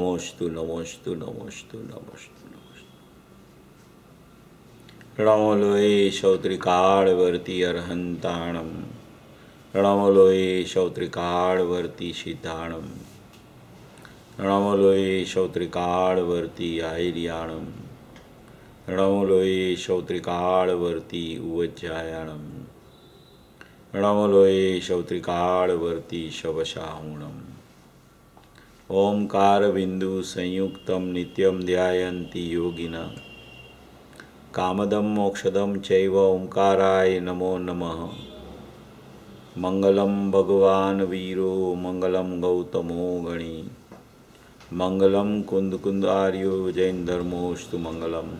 नमोस्तु नमोस्तु नमोस्तु नमोस्तु नमोस्तु। रणमलोये शौत्रिकाळवर्ती अर्हन्ताणं, रणमलोये शौत्रिकाळवर्ती सिद्धाणं, रणमलोये शौत्रिकाळवर्ती आयर्याणं, रणमलोये शौत्रिकाळवर्ती उवज्जायाणं, रणमलोये शौत्रिकाळवर्ती शवशाहुणम्। ओंकारबिंदु संयुक्तं नित्यं ध्यायन्ति योगिनः, कामदं मोक्षदं चैव ओंकाराय नमो नमः। मंगलं भगवान् वीरो मंगलं गौतमो गणी, मंगलं कुंदकुंदार्यो जैनधर्मोऽस्तु मंगलम्।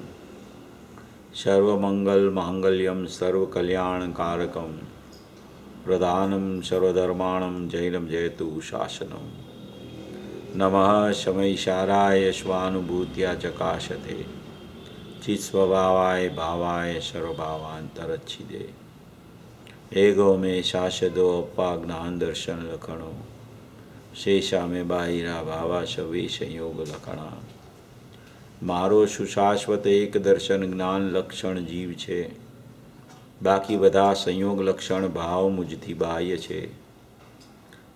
सर्वमंगलमांगल्यं सर्वकल्याणकारकं, प्रधानं सर्वधर्माणं जैनं जयतु शासनम्। नमः शमैशाराय स्वानुभूत्या चकाशते, चित्स्वभावाय भावाय सर्वभावान्तरच्छिदे। एगो में शाश्वतो अप्पा ज्ञान दर्शन लखणो, शेषा में बाहिरा भावा सवे संयोग लखणा। मारो सुशाश्वत एक दर्शन ज्ञान लक्षण जीव छे, बाकी बधा संयोग लक्षण भाव मुझથી બાહ્ય છે।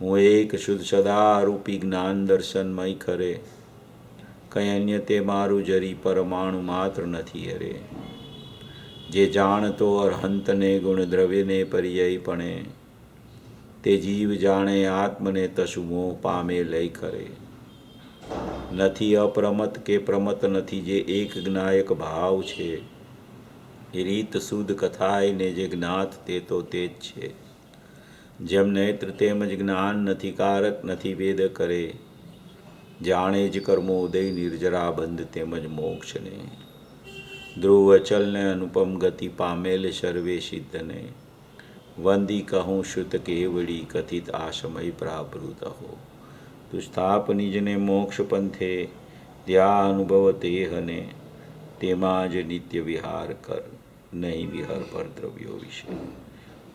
હું એક શુદ્ધ સદારૂપી જ્ઞાન દર્શનમય ખરે, કંઈ અન્ય તે મારું જરી પરમાણુ માત્ર નથી હરે। જે જાણતો અરહંતને ગુણ દ્રવ્યને પર્યાયપણે, તે જીવ જાણે આત્મને તસુ મોહ પામે લઈ ખરે। નથી અપ્રમત કે પ્રમત નથી જે એક જ્ઞાયક ભાવ છે, એ રીત શુદ્ધ કથાય ને જે જ્ઞાત તે તો તે જ છે। જેમ નેત્ર તેમજ જ્ઞાન નથી કારક નથી વેદ કરે, જાણે જ કર્મોદય નિર્જરા બંધ તેમજ મોક્ષને। ધ્રુવ અચલ ને અનુપમ ગતિ પામેલ સર્વે સિદ્ધને, વંદી કહું શુત કેવડી કથિત આશમય પ્રાવૃત હો। તું સ્થાપ નિજને મોક્ષ પંથે, ત્યાં અનુભવ તેહને, તેમાં જ નિત્ય વિહાર કર, નહીં વિહર પર દ્રવ્યો વિશે।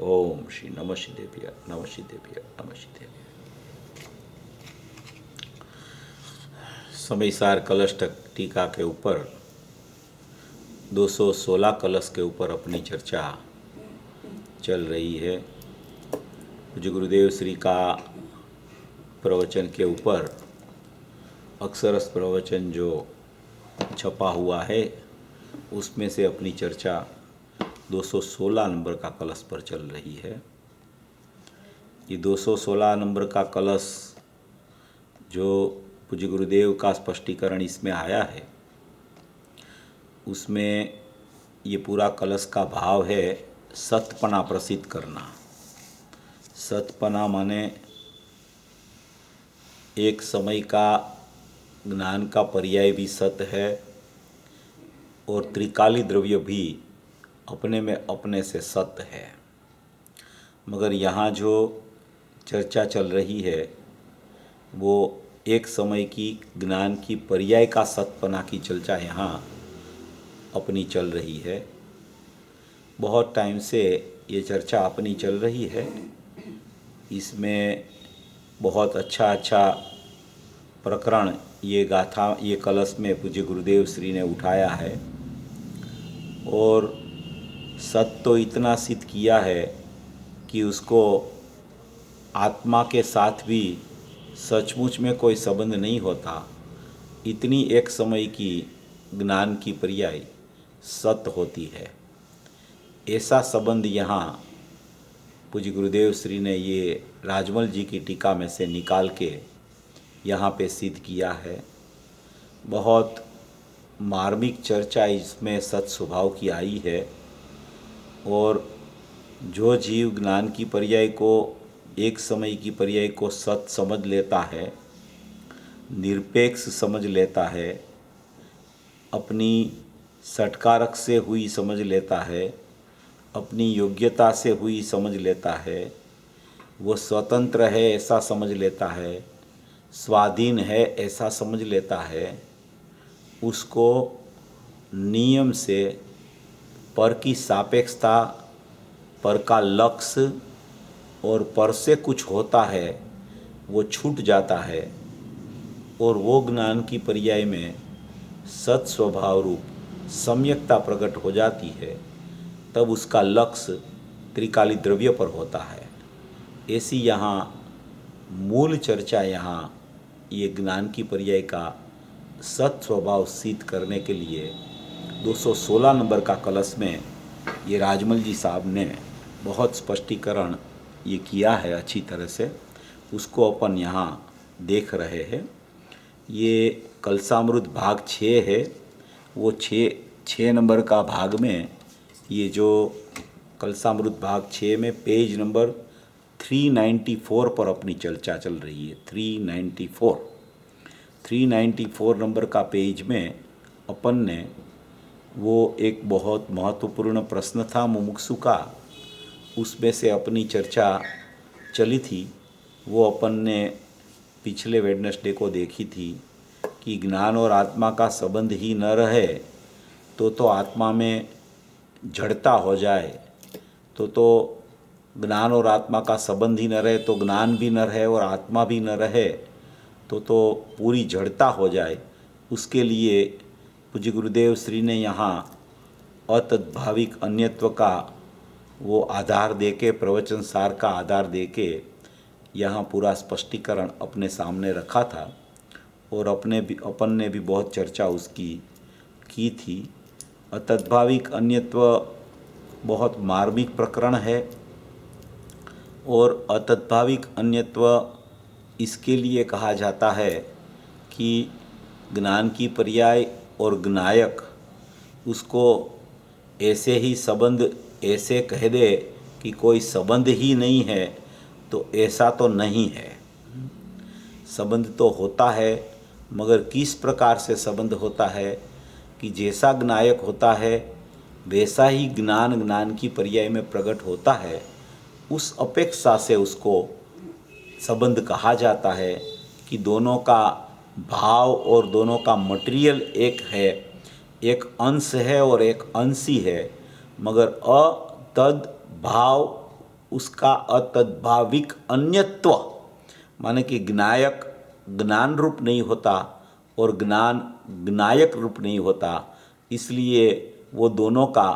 ओम श्री नमः सिद्धेभ्य नमः सिद्धेभ्य नमः सिद्धेभ्य। समयसार कलश टीका के ऊपर 216 कलश के ऊपर अपनी चर्चा चल रही है। पूज्य गुरुदेव श्री का प्रवचन के ऊपर अक्षरस्थ प्रवचन जो छपा हुआ है, उसमें से अपनी चर्चा 216 नंबर का कलश पर चल रही है। ये 216 नंबर का कलश जो पूज्य गुरुदेव का स्पष्टीकरण इसमें आया है, उसमें ये पूरा कलश का भाव है सतपना प्रसिद्ध करना। सतपना माने एक समय का ज्ञान का पर्याय भी सत है, और त्रिकाली द्रव्य भी अपने में अपने से सत्य है। मगर यहाँ जो चर्चा चल रही है वो एक समय की ज्ञान की पर्याय का सतपना की चर्चा यहाँ अपनी चल रही है। बहुत टाइम से ये चर्चा अपनी चल रही है। इसमें बहुत अच्छा प्रकरण ये गाथा ये कलश में पूज्य गुरुदेव श्री ने उठाया है, और सत्य तो इतना सिद्ध किया है कि उसको आत्मा के साथ भी सचमुच में कोई संबंध नहीं होता। इतनी एक समय की ज्ञान की पर्याय सत्य होती है, ऐसा संबंध यहाँ पूज्य गुरुदेव श्री ने ये राजमल जी की टीका में से निकाल के यहाँ पे सिद्ध किया है। बहुत मार्मिक चर्चा इसमें सत स्वभाव की आई है, और जो जीव ज्ञान की पर्याय को एक समय की पर्याय को सत समझ लेता है, निरपेक्ष समझ लेता है, अपनी सटकारक से हुई समझ लेता है, अपनी योग्यता से हुई समझ लेता है, वो स्वतंत्र है ऐसा समझ लेता है, स्वाधीन है ऐसा समझ लेता है, उसको नियम से पर की सापेक्षता, पर का लक्ष्य और पर से कुछ होता है वो छूट जाता है। और वो ज्ञान की पर्याय में सत स्वभाव रूप सम्यकता प्रकट हो जाती है, तब उसका लक्ष्य त्रिकाली द्रव्य पर होता है। ऐसी यहाँ मूल चर्चा यहाँ ये ज्ञान की पर्याय का सत स्वभाव सिद्ध करने के लिए 216 नंबर का कलश में ये राजमल जी साहब ने बहुत स्पष्टीकरण ये किया है अच्छी तरह से, उसको अपन यहाँ देख रहे हैं। ये कलसामृत भाग 6 है, वो 6 नंबर का भाग में ये जो कलसामृत भाग 6 में पेज नंबर 394 पर अपनी चर्चा चल रही है। 394 नंबर का पेज में अपन ने वो एक बहुत महत्वपूर्ण प्रश्न था मुमुक्षु का, उसमें से अपनी चर्चा चली थी। वो अपन ने पिछले वेडनेसडे को देखी थी कि ज्ञान और आत्मा का संबंध ही न रहे तो आत्मा में जड़ता हो जाए, तो ज्ञान और आत्मा का संबंध ही न रहे तो ज्ञान भी न रहे और आत्मा भी न रहे तो पूरी जड़ता हो जाए। उसके लिए पूज्य गुरुदेव श्री ने यहाँ अतद्भाविक अन्यत्व का वो आधार देके, प्रवचन सार का आधार देके यहाँ पूरा स्पष्टीकरण अपने सामने रखा था और अपन ने भी बहुत चर्चा उसकी की थी। अतद्भाविक अन्यत्व बहुत मार्मिक प्रकरण है और अतद्भाविक अन्यत्व इसके लिए कहा जाता है कि ज्ञान की पर्याय और ज्ञायक उसको ऐसे ही संबंध ऐसे कह दे कि कोई संबंध ही नहीं है, तो ऐसा तो नहीं है। संबंध तो होता है, मगर किस प्रकार से संबंध होता है कि जैसा ज्ञायक होता है वैसा ही ज्ञान की पर्याय में प्रकट होता है। उस अपेक्षा से उसको संबंध कहा जाता है कि दोनों का भाव और दोनों का मटेरियल एक है, एक अंश है और एक अंशी है, मगर अतद्भाव उसका अतद्भाविक अन्यत्व माने कि ज्ञायक ज्ञान रूप नहीं होता और ज्ञान ज्ञायक रूप नहीं होता, इसलिए वो दोनों का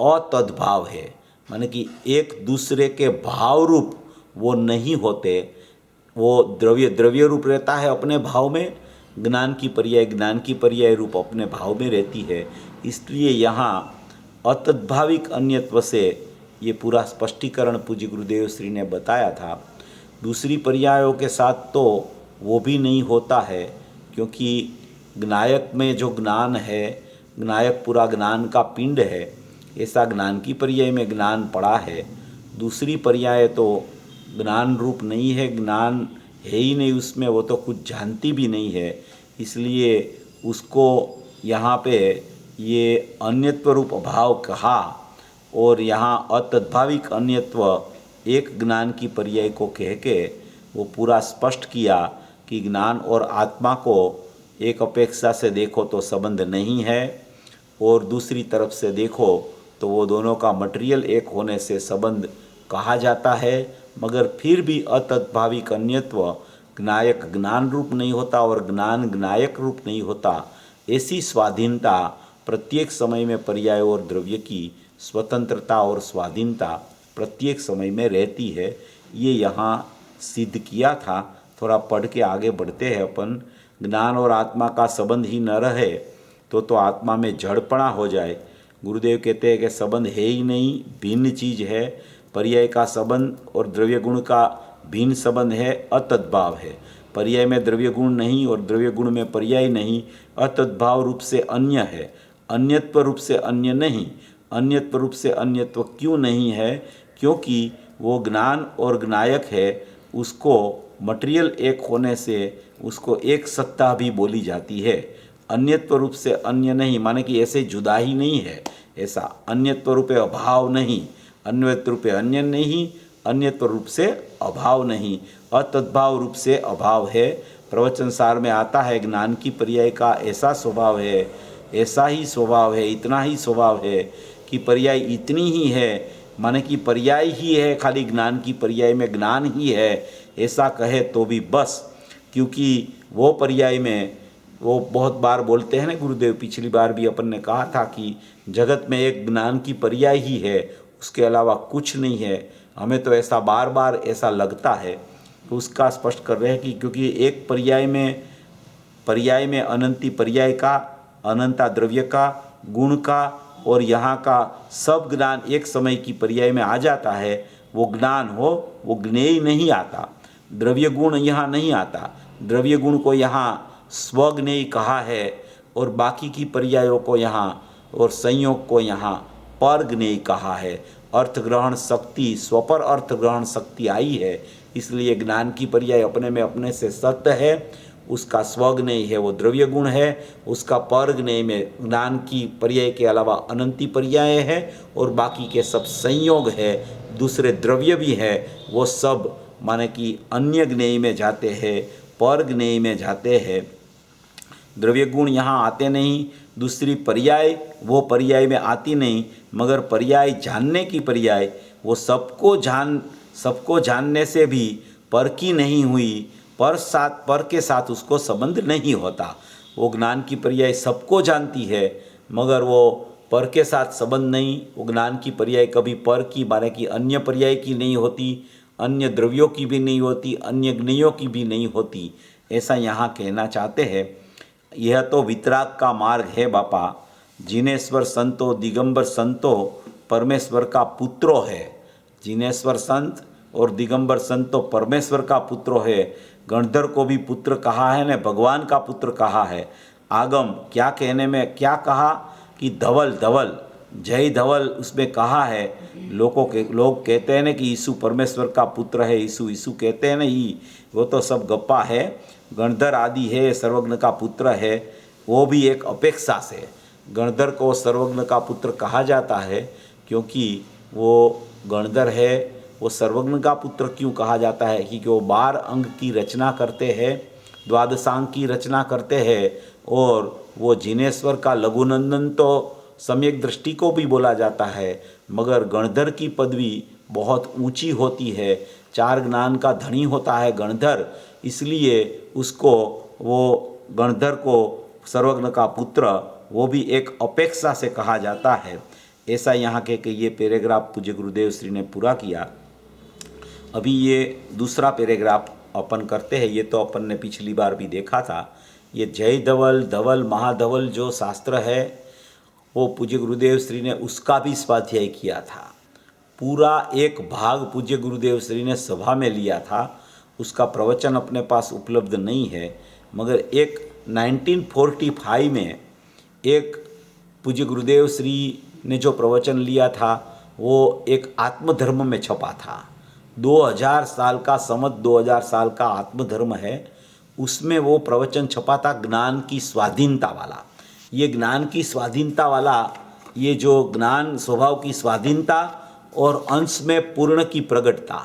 अतद्भाव है, माने कि एक दूसरे के भाव रूप वो नहीं होते। वो द्रव्य रूप रहता है अपने भाव में, ज्ञान की पर्याय रूप अपने भाव में रहती है। इसलिए यहाँ अतद्भाविक अन्यत्व से ये पूरा स्पष्टीकरण पूज्य गुरुदेव श्री ने बताया था। दूसरी पर्यायों के साथ तो वो भी नहीं होता है, क्योंकि ज्ञायक में जो ज्ञान है, ज्ञायक पूरा ज्ञान का पिंड है, ऐसा ज्ञान की पर्याय में ज्ञान पड़ा है। दूसरी पर्याय तो ज्ञान रूप नहीं है, ज्ञान है ही नहीं उसमें, वो तो कुछ जानती भी नहीं है, इसलिए उसको यहाँ पे ये अन्यत्व रूप अभाव कहा। और यहाँ अतद्भाविक अन्यत्व एक ज्ञान की पर्याय को कह के वो पूरा स्पष्ट किया कि ज्ञान और आत्मा को एक अपेक्षा से देखो तो संबंध नहीं है और दूसरी तरफ से देखो तो वो दोनों का मटेरियल एक होने से संबंध कहा जाता है। मगर फिर भी अतद्भाविक अन्यत्व ज्ञायक ज्ञान रूप नहीं होता और ज्ञान ज्ञायक रूप नहीं होता। ऐसी स्वाधीनता प्रत्येक समय में पर्याय और द्रव्य की स्वतंत्रता और स्वाधीनता प्रत्येक समय में रहती है। ये यहाँ सिद्ध किया था। थोड़ा पढ़ के आगे बढ़ते हैं अपन। ज्ञान और आत्मा का संबंध ही न रहे तो आत्मा में जड़पणा हो जाए। गुरुदेव कहते हैं कि संबंध है ही नहीं, भिन्न चीज़ है। पर्याय का संबंध और द्रव्य गुण का भिन्न संबंध है, अतद्भाव है। पर्याय में द्रव्य गुण नहीं और द्रव्य गुण में पर्याय नहीं, अतद्भाव रूप से अन्य है, अन्यत्व रूप से अन्य नहीं। अन्यत्व रूप से अन्यत्व क्यों नहीं है? क्योंकि वो ज्ञान और ज्ञायक है, उसको मटेरियल एक होने से उसको एक सत्ता भी बोली जाती है। अन्यत्व रूप से अन्य नहीं, माने कि ऐसे जुदा ही नहीं है, ऐसा अन्यत्व रूपे अभाव नहीं, अन्यत्व रूपे अन्य नहीं, अन्यत्व रूप से अभाव नहीं, अतद्भाव रूप से अभाव है। प्रवचन सार में आता है ज्ञान की पर्याय का ऐसा स्वभाव है, ऐसा ही स्वभाव है, इतना ही स्वभाव है कि पर्याय इतनी ही है, माने कि पर्याय ही है, खाली ज्ञान की पर्याय में ज्ञान ही है, ऐसा कहे तो भी बस। क्योंकि वो पर्याय में वो बहुत बार बोलते हैं ना गुरुदेव, पिछली बार भी अपन ने कहा था कि जगत में एक ज्ञान की पर्याय ही है, उसके अलावा कुछ नहीं है। हमें तो ऐसा बार बार ऐसा लगता है, तो उसका स्पष्ट कर रहे हैं कि क्योंकि एक पर्याय में अनंती पर्याय का, अनंता द्रव्य का, गुण का और यहाँ का सब ज्ञान एक समय की पर्याय में आ जाता है। वो ज्ञान हो वो ज्ञेय नहीं आता, द्रव्य गुण यहाँ नहीं आता। द्रव्य गुण को यहाँ स्वज्ञेय कहा है और बाकी की पर्यायों को यहाँ और संयोग को यहाँ परज्ञेय कहा है। अर्थ ग्रहण शक्ति, स्वपर अर्थ ग्रहण शक्ति आई है, इसलिए ज्ञान की पर्याय अपने में अपने से सत्य है। उसका स्वज्ञेय है वो द्रव्य गुण है, उसका परज्ञेय में ज्ञान की पर्याय के अलावा अनंती पर्याय है और बाकी के सब संयोग है, दूसरे द्रव्य भी है, वो सब माने कि अन्य ज्ञेय में जाते हैं, परज्ञेय में जाते हैं। द्रव्य गुण यहाँ आते नहीं, दूसरी पर्याय वो पर्याय में आती नहीं, मगर पर्याय जानने की पर्याय वो सबको जानने से भी पर की नहीं हुई, पर के साथ उसको संबंध नहीं होता। वो ज्ञान की पर्याय सबको जानती है मगर वो पर के साथ संबंध नहीं। वो ज्ञान की पर्याय कभी पर की माने कि अन्य पर्याय की नहीं होती, अन्य द्रव्यों की भी नहीं होती, अन्य ज्ञेयों की भी नहीं होती, ऐसा यहाँ कहना चाहते हैं। यह तो वितराग का मार्ग है बापा। जिनेश्वर संतो दिगंबर संतो परमेश्वर का पुत्रो है। जिनेश्वर संत और दिगंबर संतो परमेश्वर का पुत्रो है। गणधर को भी पुत्र कहा है ने भगवान का पुत्र कहा है। आगम क्या कहने में क्या कहा कि धवल धवल जय धवल उसमें कहा है। लोग कहते हैं ना कि यीशु परमेश्वर का पुत्र है, यीशु कहते हैं ना, ही वो तो सब गप्पा है। गणधर आदि है, सर्वज्ञ का पुत्र है, वो भी एक अपेक्षा से गणधर को सर्वज्ञ का पुत्र कहा जाता है क्योंकि वो गणधर है। वो सर्वज्ञ का पुत्र क्यों कहा जाता है क्योंकि वो 12 अंग की रचना करते हैं, द्वादशांग की रचना करते हैं। और वो जिनेश्वर का लघुनंदन तो सम्यक दृष्टि को भी बोला जाता है, मगर गणधर की पदवी बहुत ऊंची होती है। 4 ज्ञान का धनी होता है गणधर, इसलिए उसको वो गणधर को सर्वज्ञ का पुत्र वो भी एक अपेक्षा से कहा जाता है। ऐसा यहाँ के ये पैराग्राफ पूज्य गुरुदेव श्री ने पूरा किया। अभी ये दूसरा पैराग्राफ अपन करते हैं। ये तो अपन ने पिछली बार भी देखा था। ये जय धवल धवल महाधवल जो शास्त्र है वो पूज्य गुरुदेव श्री ने उसका भी स्वाध्याय किया था। पूरा एक भाग पूज्य गुरुदेव श्री ने सभा में लिया था, उसका प्रवचन अपने पास उपलब्ध नहीं है, मगर एक 1945 में एक पूज्य गुरुदेव श्री ने जो प्रवचन लिया था वो एक आत्मधर्म में छपा था। 2000 साल का 2000 साल का आत्मधर्म है, उसमें वो प्रवचन छपा था ज्ञान की स्वाधीनता वाला। ये ज्ञान की स्वाधीनता वाला, ये जो ज्ञान स्वभाव की स्वाधीनता और अंश में पूर्ण की प्रगटता,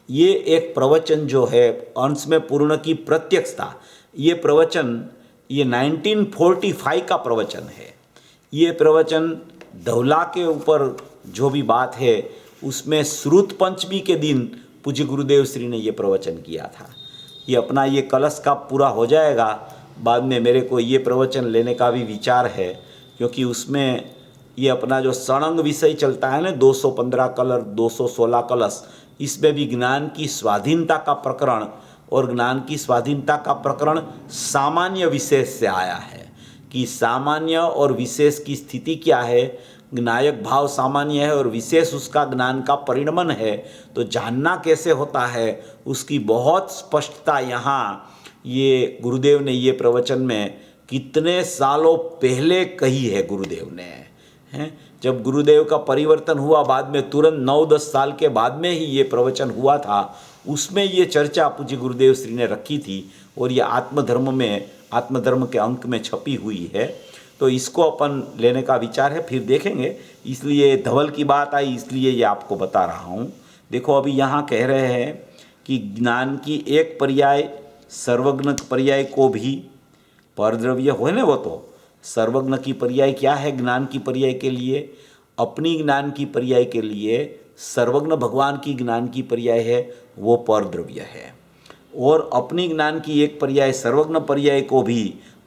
ये एक प्रवचन जो है अंश में पूर्ण की प्रत्यक्षता, ये प्रवचन ये 1945 का प्रवचन है। ये प्रवचन धवला के ऊपर जो भी बात है उसमें श्रुत पंचमी के दिन पूज्य गुरुदेव श्री ने ये प्रवचन किया था। ये अपना ये कलश का पूरा हो जाएगा, बाद में मेरे को ये प्रवचन लेने का भी विचार है क्योंकि उसमें ये अपना जो सड़ंग विषय चलता है ना 215 कलश 216 कलश, इसमें भी ज्ञान की स्वाधीनता का प्रकरण और ज्ञान की स्वाधीनता का प्रकरण सामान्य विशेष से आया है कि सामान्य और विशेष की स्थिति क्या है। ज्ञायक भाव सामान्य है और विशेष उसका ज्ञान का परिणमन है, तो जानना कैसे होता है उसकी बहुत स्पष्टता यहाँ ये गुरुदेव ने ये प्रवचन में कितने सालों पहले कही है गुरुदेव ने, हैं। जब गुरुदेव का परिवर्तन हुआ बाद में तुरंत 9-10 साल के बाद में ही ये प्रवचन हुआ था, उसमें ये चर्चा पूज्य गुरुदेव श्री ने रखी थी और ये आत्मधर्म के अंक में छपी हुई है। तो इसको अपन लेने का विचार है, फिर देखेंगे। इसलिए धवल की बात आई इसलिए ये आपको बता रहा हूँ। देखो अभी यहाँ कह रहे हैं कि ज्ञान की एक पर्याय सर्वज्ञ पर्याय को भी परद्रव्य हो ना, वो तो सर्वज्ञ की पर्याय क्या है ज्ञान की पर्याय के लिए, अपनी ज्ञान की पर्याय के लिए सर्वज्ञ भगवान की ज्ञान की पर्याय है वो परद्रव्य है। और अपनी ज्ञान की एक पर्याय सर्वज्ञ पर्याय को भी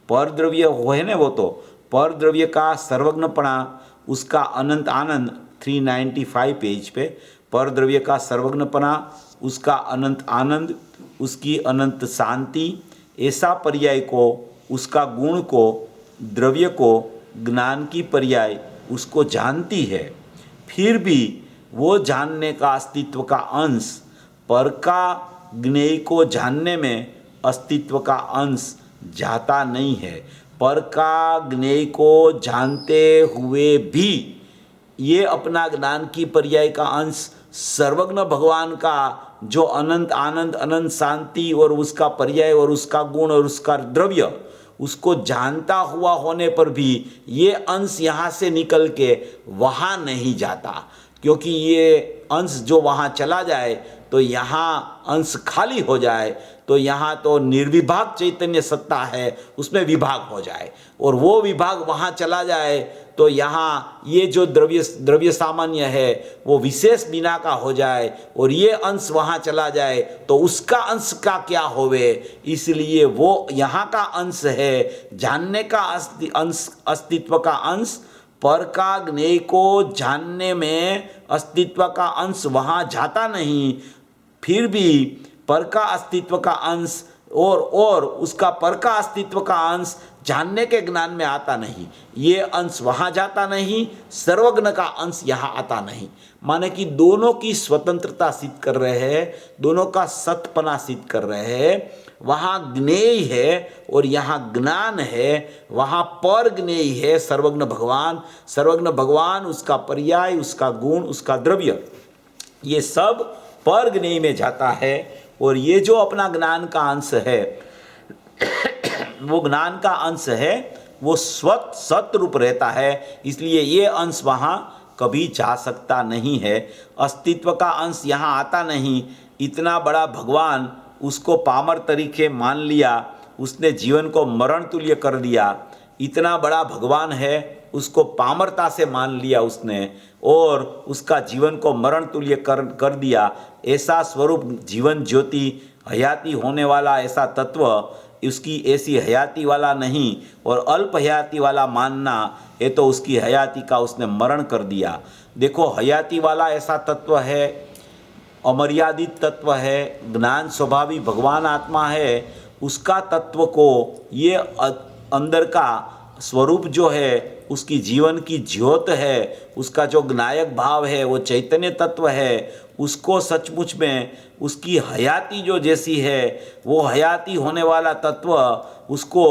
पर द्रव्य हो है ना, वो तो पर द्रव्य का सर्वज्ञपणा, उसका अनंत आनंद 395 पेज पे, पर द्रव्य का सर्वज्ञपणा, उसका अनंत आनंद, उसकी अनंत शांति, ऐसा पर्याय को, उसका गुण को, द्रव्य को, ज्ञान की पर्याय उसको जानती है, फिर भी वो जानने का अस्तित्व का अंश पर का ज्ञेय को जानने में अस्तित्व का अंश जाता नहीं है। पर का ज्ञेय को जानते हुए भी ये अपना ज्ञान की पर्याय का अंश सर्वज्ञ भगवान का जो अनंत आनंद, अनंत शांति और उसका पर्याय और उसका गुण और उसका द्रव्य, उसको जानता हुआ होने पर भी ये अंश यहाँ से निकल के वहाँ नहीं जाता, क्योंकि ये अंश जो वहाँ चला जाए तो यहाँ अंश खाली हो जाए, तो यहाँ तो निर्विभाग चैतन्य सत्ता है, उसमें विभाग हो जाए, और वो विभाग वहाँ चला जाए तो यहाँ ये जो द्रव्य सामान्य है वो विशेष बिना का हो जाए, और ये अंश वहाँ चला जाए तो उसका अंश का क्या होवे। इसलिए वो यहाँ का अंश है, जानने का अंश, अस्तित्व का अंश, पर का ज्ञेय को जानने में अस्तित्व का अंश वहाँ जाता नहीं, फिर भी पर का अस्तित्व का अंश और उसका पर का अस्तित्व का अंश जानने के ज्ञान में आता नहीं, ये अंश वहाँ जाता नहीं, सर्वज्ञ का अंश यहाँ आता नहीं। माने कि दोनों की स्वतंत्रता सिद्ध कर रहे हैं, दोनों का सतपना सिद्ध कर रहे हैं। वहाँ ज्ञेय है और यहाँ ज्ञान है, वहाँ पर ज्ञेय है सर्वज्ञ भगवान, सर्वज्ञ भगवान, उसका पर्याय, उसका गुण, उसका द्रव्य, ये सब पर ज्ञेय में जाता है। और ये जो अपना ज्ञान का अंश है वो ज्ञान का अंश है, वो स्वत सत रूप रहता है, इसलिए ये अंश वहाँ कभी जा सकता नहीं है, अस्तित्व का अंश यहाँ आता नहीं। इतना बड़ा भगवान, उसको पामर तरीके मान लिया, उसने जीवन को मरण तुल्य कर दिया, इतना बड़ा भगवान है, उसको पामरता से मान लिया उसने और उसका जीवन को मरण तुल्य कर दिया। ऐसा स्वरूप जीवन ज्योति हयाती होने वाला ऐसा तत्व, उसकी ऐसी हयाती वाला नहीं और अल्प हयाती वाला मानना, ये तो उसकी हयाती का उसने मरण कर दिया। देखो, हयाती वाला ऐसा तत्व है, अमर्यादित तत्व है, ज्ञान स्वभावी भगवान आत्मा है, उसका तत्व को ये अंदर का स्वरूप जो है, उसकी जीवन की ज्योत है, उसका जो ज्ञायक भाव है, वो चैतन्य तत्व है, उसको सचमुच में उसकी हयाती जो जैसी है, वो हयाती होने वाला तत्व, उसको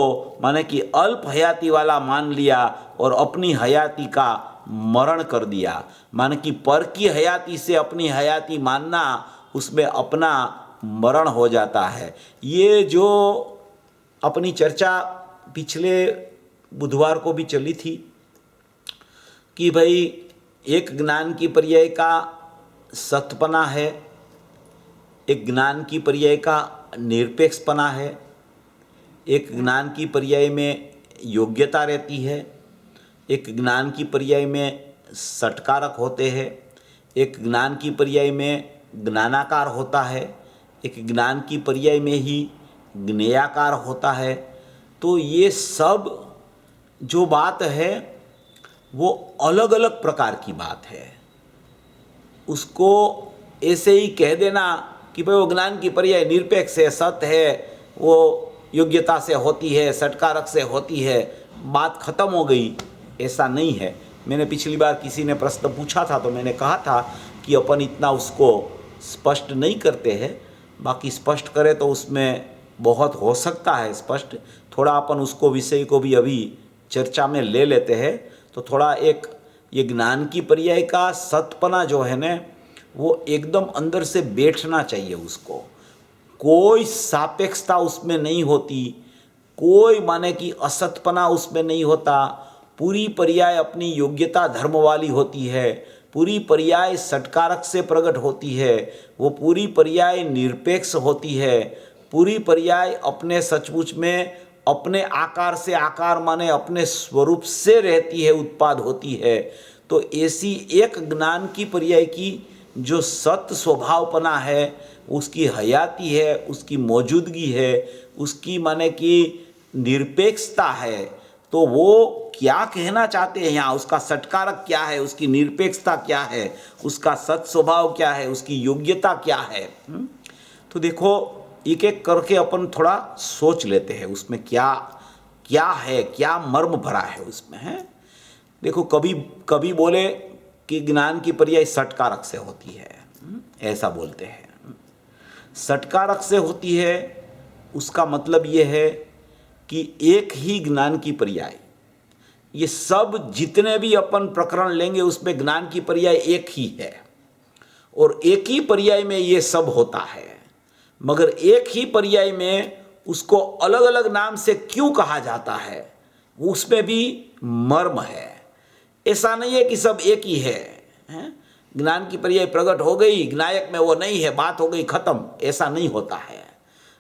माने कि अल्प हयाती वाला मान लिया और अपनी हयाती का मरण कर दिया। माने कि पर की हयाती से अपनी हयाती मानना, उसमें अपना मरण हो जाता है। ये जो अपनी चर्चा पिछले बुधवार को भी चली थी कि भाई एक ज्ञान की पर्याय का सतपना है, एक ज्ञान की पर्याय का निरपेक्षपना है, एक ज्ञान की पर्याय में योग्यता रहती है, एक ज्ञान की पर्याय में सटकारक होते हैं, एक ज्ञान की पर्याय में ज्ञानाकार होता है, एक ज्ञान की पर्याय में ही ज्ञेयाकार होता है। तो ये सब जो बात है वो अलग अलग प्रकार की बात है। उसको ऐसे ही कह देना कि भाई वो ज्ञान की पर्याय निरपेक्ष है, सत्य है, वो योग्यता से होती है, सटकारक से होती है, बात खत्म हो गई, ऐसा नहीं है। मैंने पिछली बार किसी ने प्रश्न पूछा था तो मैंने कहा था कि अपन इतना उसको स्पष्ट नहीं करते हैं, बाकी स्पष्ट करें तो उसमें बहुत हो सकता है स्पष्ट, थोड़ा अपन उसको विषय को भी अभी चर्चा में ले लेते हैं। तो थोड़ा एक ये ज्ञान की पर्याय का सतपना जो है ना, वो एकदम अंदर से बैठना चाहिए उसको, कोई सापेक्षता उसमें नहीं होती, कोई माने कि असतपना उसमें नहीं होता, पूरी पर्याय अपनी योग्यता धर्म वाली होती है, पूरी पर्याय सटकारक से प्रकट होती है, वो पूरी पर्याय निरपेक्ष होती है, पूरी पर्याय अपने सचमुच में अपने आकार से आकार माने अपने स्वरूप से रहती है, उत्पाद होती है। तो ऐसी एक ज्ञान की पर्याय की जो सत स्वभावपना है, उसकी हयाती है, उसकी मौजूदगी है, उसकी माने कि निरपेक्षता है, तो वो क्या कहना चाहते हैं यहाँ, उसका सटकारक क्या है, उसकी निरपेक्षता क्या है, उसका सत स्वभाव क्या है, उसकी योग्यता क्या है। तो देखो एक एक करके अपन थोड़ा सोच लेते हैं उसमें क्या क्या है, क्या मर्म भरा है उसमें है। देखो कभी कभी बोले कि ज्ञान की पर्याय सटकारक से होती है, ऐसा बोलते हैं। सटकारक से होती है उसका मतलब ये है कि एक ही ज्ञान की पर्याय, ये सब जितने भी अपन प्रकरण लेंगे उसमें ज्ञान की पर्याय एक ही है और एक ही पर्याय में ये सब होता है, मगर एक ही पर्याय में उसको अलग अलग नाम से क्यों कहा जाता है उसमें भी मर्म है। ऐसा नहीं है कि सब एक ही है, ज्ञान की पर्याय प्रकट हो गई, ज्ञायक में वो नहीं है, बात हो गई खत्म, ऐसा नहीं होता है।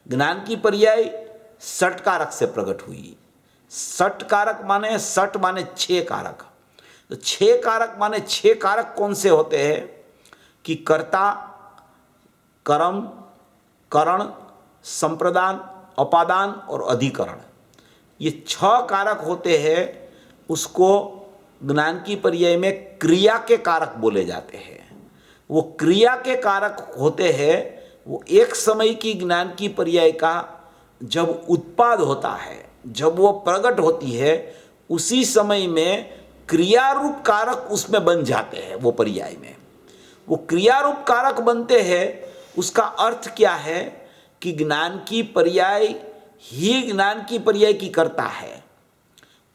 ज्ञान की पर्याय सटकारक से प्रकट हुई। सटकारक माने सट माने छह कारक, तो छह कारक माने छह कारक कौन से होते हैं कि कर्ता, कर्म, करण, संप्रदान, अपादान और अधिकरण, ये छह कारक होते हैं। उसको ज्ञान की पर्याय में क्रिया के कारक बोले जाते हैं। वो क्रिया के कारक होते हैं, वो एक समय की ज्ञान की पर्याय का जब उत्पाद होता है, जब वो प्रकट होती है, उसी समय में क्रिया रूप कारक उसमें बन जाते हैं। वो पर्याय में वो क्रिया रूप कारक बनते हैं। उसका अर्थ क्या है कि ज्ञान की पर्याय ही ज्ञान की पर्याय की करता है,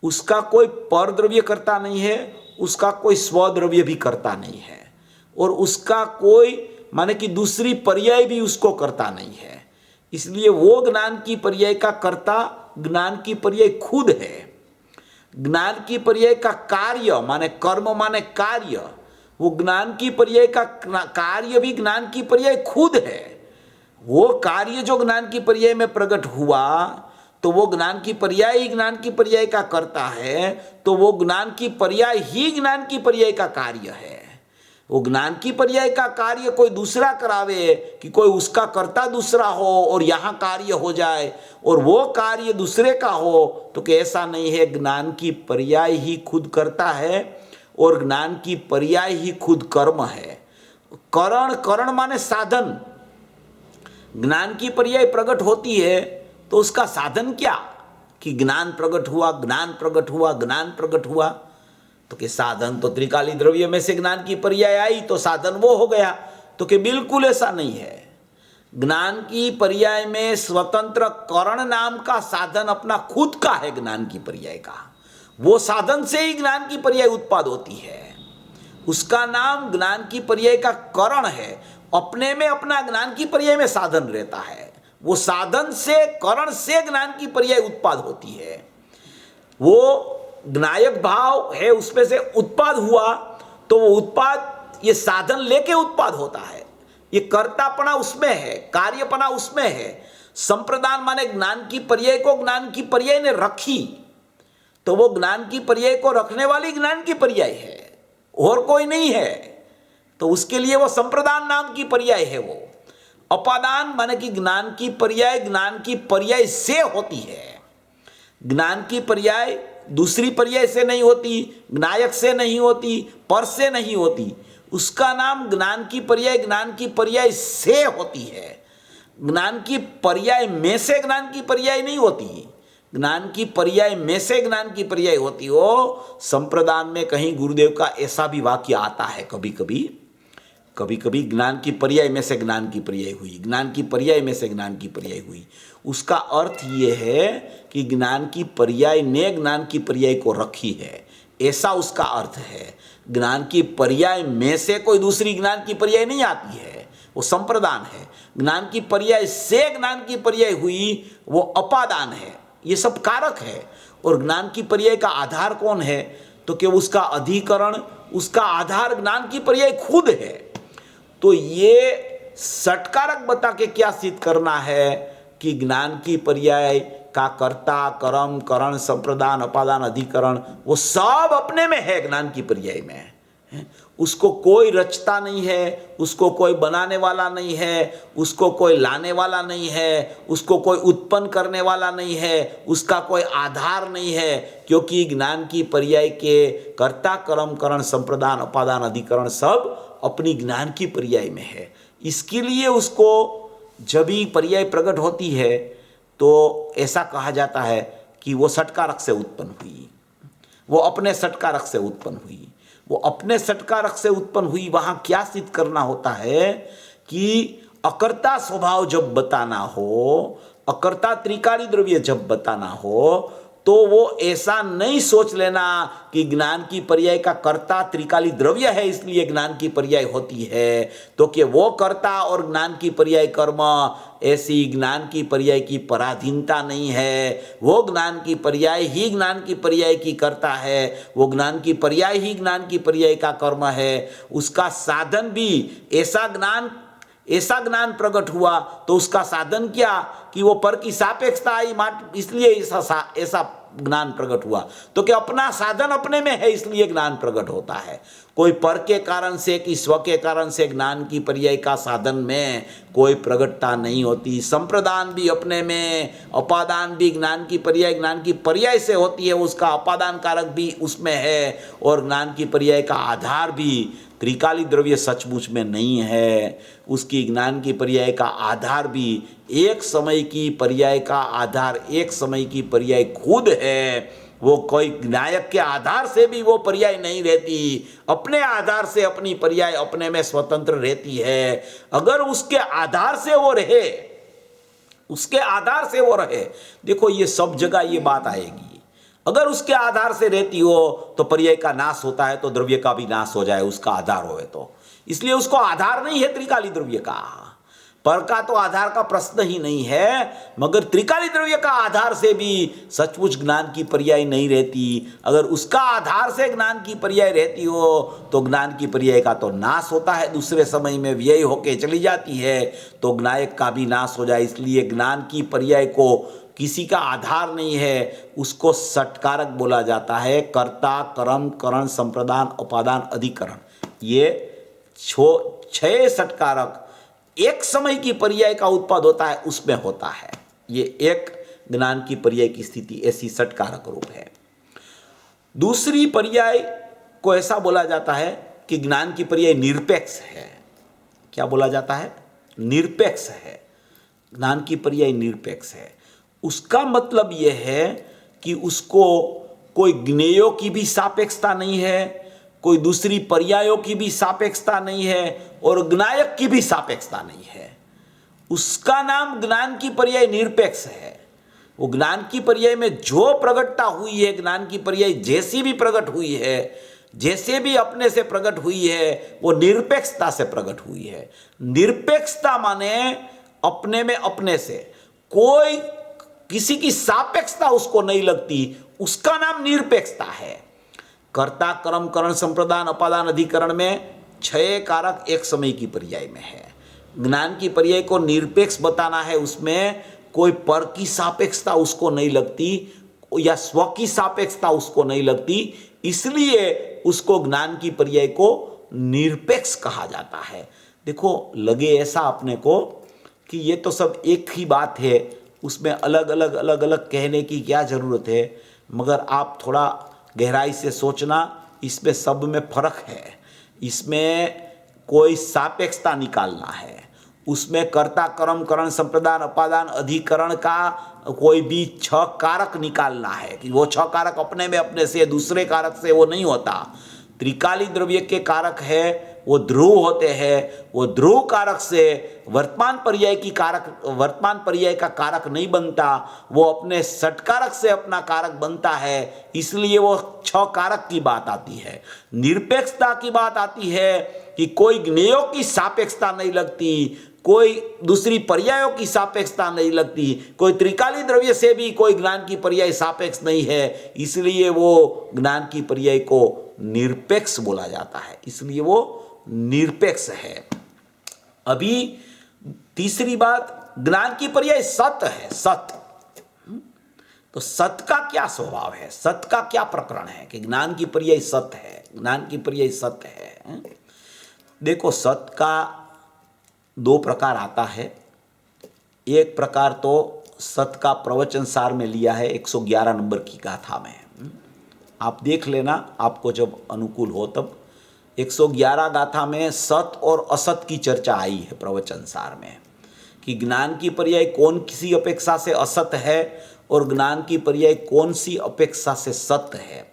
उसका कोई परद्रव्य करता नहीं है, उसका कोई स्वद्रव्य भी करता नहीं है, और उसका कोई माने कि दूसरी पर्याय भी उसको करता नहीं है। इसलिए वो ज्ञान की पर्याय का कर्ता ज्ञान की पर्याय खुद है। ज्ञान की पर्याय का कार्य माने कर्म माने कार्य, वो ज्ञान की पर्याय का कार्य भी ज्ञान की पर्याय खुद है। वो कार्य जो ज्ञान की पर्याय में प्रकट हुआ तो वो ज्ञान की पर्याय ही ज्ञान की पर्याय का करता है, तो वो ज्ञान की पर्याय ही ज्ञान की पर्याय का कार्य है। वो ज्ञान की पर्याय का कार्य कोई दूसरा करावे कि कोई उसका कर्ता दूसरा हो और यहाँ कार्य हो जाए और वो कार्य दूसरे का हो, तो कि ऐसा नहीं है। ज्ञान की पर्याय ही खुद करता है और ज्ञान की पर्याय ही खुद कर्म है। करण, करण माने साधन। ज्ञान की पर्याय प्रकट होती है तो उसका साधन क्या कि ज्ञान प्रकट हुआ, ज्ञान प्रकट हुआ, ज्ञान प्रकट हुआ, तो कि साधन तो त्रिकाली द्रव्य में से ज्ञान की पर्याय आई तो साधन वो हो गया, तो कि बिल्कुल ऐसा नहीं है। ज्ञान की पर्याय में स्वतंत्र करण नाम का साधन अपना खुद का है। ज्ञान की पर्याय का वो साधन से ही ज्ञान की पर्याय उत्पाद होती है। उसका नाम ज्ञान की पर्याय का करण है। अपने में अपना ज्ञान की पर्याय में साधन रहता है। वो साधन से, करण से ज्ञान की पर्याय उत्पाद होती है। वो ज्ञायक भाव है, उसमें से उत्पाद हुआ तो वो उत्पाद ये साधन लेके उत्पाद होता है। ये कर्तापना उसमें है, कार्यपना उसमें है। संप्रदान माने ज्ञान की पर्याय को ज्ञान की पर्याय ने रखी, तो वो ज्ञान की पर्याय को रखने वाली ज्ञान की पर्याय है और कोई नहीं है, तो उसके लिए वो संप्रदान नाम की पर्याय है। वो अपादान माने कि ज्ञान की पर्याय से होती है। ज्ञान की पर्याय दूसरी पर्याय से नहीं होती, ज्ञायक से नहीं होती, पर से नहीं होती। उसका नाम ज्ञान की पर्याय से होती है। ज्ञान की पर्याय में से ज्ञान की पर्याय नहीं होती, ज्ञान की पर्याय में से ज्ञान की पर्याय होती हो। संप्रदान में कहीं गुरुदेव का ऐसा भी वाक्य आता है, कभी कभी ज्ञान की पर्याय में से ज्ञान की पर्याय हुई, ज्ञान की पर्याय में से ज्ञान की पर्याय हुई। उसका अर्थ ये है कि ज्ञान की पर्याय ने ज्ञान की पर्याय को रखी है, ऐसा उसका अर्थ है। ज्ञान की पर्याय में से कोई दूसरी ज्ञान की पर्याय नहीं आती है, वो संप्रदान है। ज्ञान की पर्याय से ज्ञान की पर्याय हुई, वो अपादान है। ये सब कारक है। और ज्ञान की पर्याय का आधार कौन है, तो कि उसका अधिकरण, उसका आधार ज्ञान की पर्याय खुद है। तो ये सटकारक बता के क्या सिद्ध करना है कि ज्ञान की पर्याय का कर्ता, कर्म, करण, संप्रदान, अपादान, अधिकरण वो सब अपने में है ज्ञान की पर्याय में उसको कोई रचता नहीं है, उसको कोई बनाने वाला नहीं है, उसको कोई लाने वाला नहीं है, उसको कोई उत्पन्न करने वाला नहीं है, उसका कोई आधार नहीं है, क्योंकि ज्ञान की पर्याय के कर्ता कर्म करण संप्रदान अपादान अधिकरण सब अपनी ज्ञान की पर्याय में है। इसके लिए उसको जब भी पर्याय प्रकट होती है तो ऐसा कहा जाता है कि वो षटकारक से उत्पन्न हुई, वो अपने षटकारक से उत्पन्न हुई। वो अपने षटकारक से उत्पन्न हुई, वहां क्या सिद्ध करना होता है कि अकर्ता स्वभाव जब बताना हो, अकर्ता त्रिकाली द्रव्य जब बताना हो, तो वो ऐसा नहीं सोच लेना कि ज्ञान की पर्याय का कर्ता त्रिकाली द्रव्य है इसलिए ज्ञान की पर्याय होती है, तो कि वो कर्ता और ज्ञान की पर्याय कर्म ऐसी ज्ञान की पर्याय की पराधीनता नहीं है। वो ज्ञान की पर्याय ही ज्ञान की पर्याय की कर्ता है, वो ज्ञान की पर्याय ही ज्ञान की पर्याय का कर्म है। उसका साधन भी ऐसा ज्ञान प्रकट हुआ तो उसका साधन क्या कि वो पर की सापेक्षता आई, इसलिए ऐसा ज्ञान प्रकट हुआ। तो कि अपना साधन अपने में है इसलिए ज्ञान प्रकट होता है। कोई पर के कारण से कि स्व के कारण से ज्ञान की पर्याय का साधन में कोई प्रकटता नहीं होती। संप्रदान भी अपने में, अपादान भी ज्ञान की पर्याय से होती है, उसका अपादान कारक भी उसमें है, और ज्ञान की पर्याय का आधार भी त्रिकाली द्रव्य सचमुच में नहीं है। उसकी ज्ञान की पर्याय का आधार भी एक समय की पर्याय का आधार, एक समय की पर्याय खुद है। वो कोई ज्ञायक के आधार से भी वो पर्याय नहीं रहती, अपने आधार से अपनी पर्याय अपने में स्वतंत्र रहती है। अगर उसके आधार से वो रहे, देखो ये सब जगह ये बात आएगी। अगर उसके आधार से रहती हो तो पर्याय का नाश होता है, तो द्रव्य का भी नाश हो जाए उसका आधार होए तो। इसलिए उसको आधार नहीं है त्रिकाली द्रव्य का, पर का तो आधार का प्रश्न ही नहीं है, मगर त्रिकाली द्रव्य का आधार से भी सचमुच ज्ञान की पर्याय नहीं रहती। अगर उसका आधार से ज्ञान की पर्याय रहती हो तो ज्ञान की पर्याय का तो नाश होता है, दूसरे समय में व्यय होके चली जाती है, तो ज्ञायक का भी नाश हो जाए। इसलिए ज्ञान की पर्याय को किसी का आधार नहीं है, उसको षटकारक बोला जाता है। कर्ता कर्म करण संप्रदान उपादान अधिकरण, ये 6 षटकारक एक समय की पर्याय का उत्पाद होता है, उसमें होता है। ये एक ज्ञान की पर्याय की स्थिति ऐसी षटकारक रूप है। दूसरी पर्याय को ऐसा बोला जाता है कि ज्ञान की पर्याय निरपेक्ष है। क्या बोला जाता है? निरपेक्ष है। ज्ञान की पर्याय निरपेक्ष है। उसका मतलब यह है कि उसको कोई ज्ञेयों की भी सापेक्षता नहीं है, कोई दूसरी पर्यायों की भी सापेक्षता नहीं है, और ज्ञायक की भी सापेक्षता नहीं है। उसका नाम ज्ञान की पर्याय निरपेक्ष है। वो ज्ञान की पर्याय में जो प्रकटता हुई है, ज्ञान की पर्याय जैसी भी प्रकट हुई है, जैसे भी अपने से प्रकट हुई है, वो निरपेक्षता से प्रकट हुई है। निरपेक्षता माने अपने में अपने से कोई किसी की सापेक्षता उसको नहीं लगती, उसका नाम निरपेक्षता है। कर्ता कर्म करण संप्रदान अपादान अधिकरण में 6 कारक एक समय की पर्याय में है। ज्ञान की पर्याय को निरपेक्ष बताना है, उसमें कोई पर की सापेक्षता उसको नहीं लगती या स्व की सापेक्षता उसको नहीं लगती, इसलिए उसको ज्ञान की पर्याय को निरपेक्ष कहा जाता है। देखो, लगे ऐसा अपने को कि ये तो सब एक ही बात है, उसमें अलग अलग कहने की क्या ज़रूरत है, मगर आप थोड़ा गहराई से सोचना, इसमें सब में फर्क है। इसमें कोई सापेक्षता निकालना है, उसमें कर्ता कर्म करण संप्रदान अपादान अधिकरण का कोई भी 6 कारक निकालना है कि वो 6 कारक अपने में अपने से, दूसरे कारक से वो नहीं होता। त्रिकाली द्रव्य के कारक है वो ध्रुव होते हैं, वो ध्रुव कारक से वर्तमान पर्याय का कारक नहीं बनता, वो अपने षटकारक से अपना कारक बनता है। इसलिए वो 6 कारक की बात आती है। निरपेक्षता की बात आती है कि कोई ज्ञेयों की सापेक्षता नहीं लगती, कोई दूसरी पर्यायों की सापेक्षता नहीं लगती, कोई त्रिकाली द्रव्य से भी कोई ज्ञान की पर्याय सापेक्ष नहीं है, इसलिए वो ज्ञान की पर्याय को निरपेक्ष बोला जाता है, इसलिए वो निरपेक्ष है। अभी तीसरी बात, ज्ञान की पर्याय सत है। सत, तो सत का क्या स्वभाव है, सत का क्या प्रकरण है कि ज्ञान की पर्याय सत है, ज्ञान की पर्याय सत है। देखो, सत का दो प्रकार आता है। एक प्रकार तो सत का प्रवचन सार में लिया है 111 नंबर की गाथा में। आप देख लेना, आपको जब अनुकूल हो तब। 111 गाथा में सत और असत की चर्चा आई है प्रवचन सार में, कि ज्ञान की पर्याय कौन किसी अपेक्षा से असत है और ज्ञान की पर्याय कौन सी अपेक्षा से सत्य है,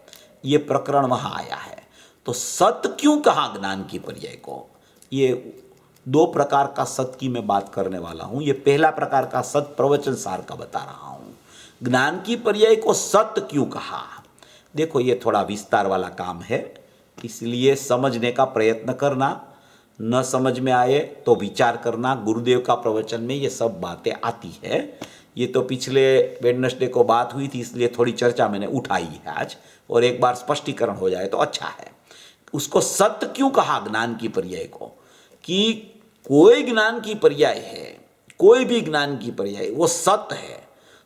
ये प्रकरण वहाँ आया है। तो सत्य क्यों कहा ज्ञान की पर्याय को, ये दो प्रकार का सत्य की मैं बात करने वाला हूँ। ये पहला प्रकार का सत्य प्रवचन सार का बता रहा हूँ। ज्ञान की पर्याय को सत्य क्यों कहा, देखो ये थोड़ा विस्तार वाला काम है, इसलिए समझने का प्रयत्न करना। न समझ में आए तो विचार करना। गुरुदेव का प्रवचन में ये सब बातें आती है। ये तो पिछले वेडनेसडे को बात हुई थी, इसलिए थोड़ी चर्चा मैंने उठाई है आज, और एक बार स्पष्टीकरण हो जाए तो अच्छा है। उसको सत्य क्यों कहा ज्ञान की पर्याय को, कि कोई ज्ञान की पर्याय है, कोई भी ज्ञान की पर्याय वो सत्य है।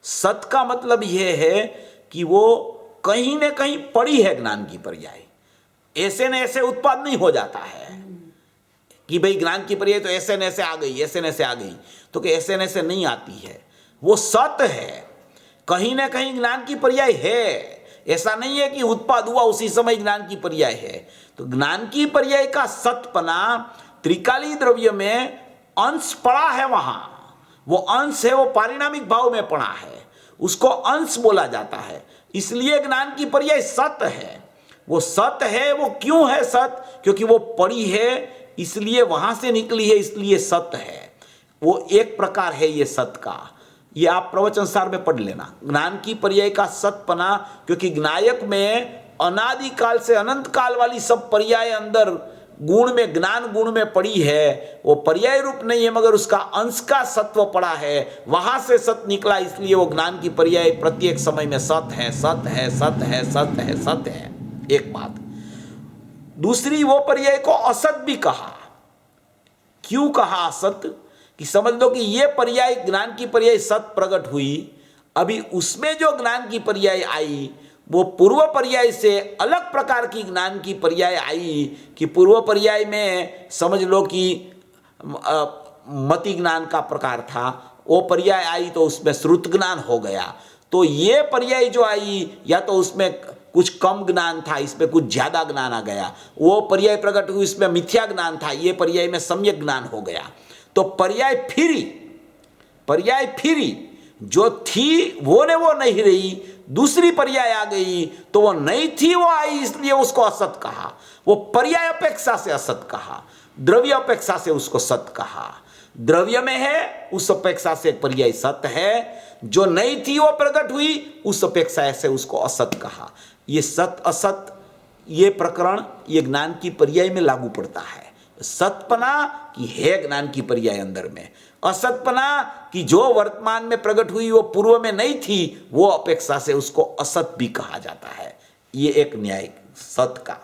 सत्य का मतलब यह है कि वो कहीं न कहीं पड़ी है। ज्ञान की पर्याय ऐसे न ऐसे उत्पाद नहीं हो जाता है कि भाई ज्ञान की पर्याय तो ऐसे न ऐसे आ गई, ऐसे न ऐसे आ गई, तो कि ऐसे न ऐसे नहीं आती है। वो सत्य है, कहीं ना कहीं ज्ञान की पर्याय है। ऐसा नहीं है कि उत्पाद हुआ उसी समय ज्ञान की पर्याय है। तो ज्ञान की पर्याय का सतपना त्रिकाली द्रव्य में अंश पड़ा है। वहां वो अंश है, वो पारिणामिक भाव में पड़ा है, उसको अंश बोला जाता है। इसलिए ज्ञान की पर्याय सत्य है। वो सत्य है। वो क्यों है सत्य, क्योंकि वो पड़ी है, इसलिए वहां से निकली है, इसलिए सत्य है। वो एक प्रकार है ये सत्य का। ये आप प्रवचन सार में पढ़ लेना, ज्ञान की पर्याय का सतपना। क्योंकि ज्ञायक में अनादि काल से अनंत काल वाली सब पर्याय अंदर गुण में, ज्ञान गुण में पड़ी है। वो पर्याय रूप नहीं है, मगर उसका अंश का सत्व पड़ा है, वहां से सत्य निकला। इसलिए वो ज्ञान की पर्याय प्रत्येक समय में सत्य है, सत्य है, सत्य है, सत्य है, सत्य है। एक बात। दूसरी, वो पर्याय को असत भी कहा। क्यों कहा असत, कि समझ लो कि ये पर्याय ज्ञान की पर्याय सत प्रकट हुई, अभी उसमें जो ज्ञान की पर्याय आई वो पूर्व पर्याय से अलग प्रकार की ज्ञान की पर्याय आई। कि पूर्व पर्याय में समझ लो कि मति ज्ञान का प्रकार था, वो पर्याय आई तो उसमें श्रुत ज्ञान हो गया। तो ये पर्याय जो आई, या तो उसमें कुछ कम ज्ञान था, इसमें कुछ ज्यादा ज्ञान आ गया। वो पर्याय प्रकट हुई, इसमें मिथ्या ज्ञान था, ये पर्याय में सम्यक ज्ञान हो गया। तो पर्याय फिरी जो थी वो ने वो नहीं रही, दूसरी पर्याय आ गई, तो वो नहीं थी वो आई, इसलिए उसको असत कहा। वो पर्याय अपेक्षा से असत कहा, द्रव्य अपेक्षा से उसको सत कहा। द्रव्य में है उस अपेक्षा से पर्याय सत्य है, जो नहीं थी वो प्रकट हुई उस अपेक्षा से उसको असत कहा। ये सत असत, ये प्रकरण ये ज्ञान की पर्याय में लागू पड़ता है। सतपना की है ज्ञान की पर्याय अंदर में, असतपना की जो वर्तमान में प्रकट हुई वो पूर्व में नहीं थी, वो अपेक्षा से उसको असत भी कहा जाता है। ये एक न्याय सत का।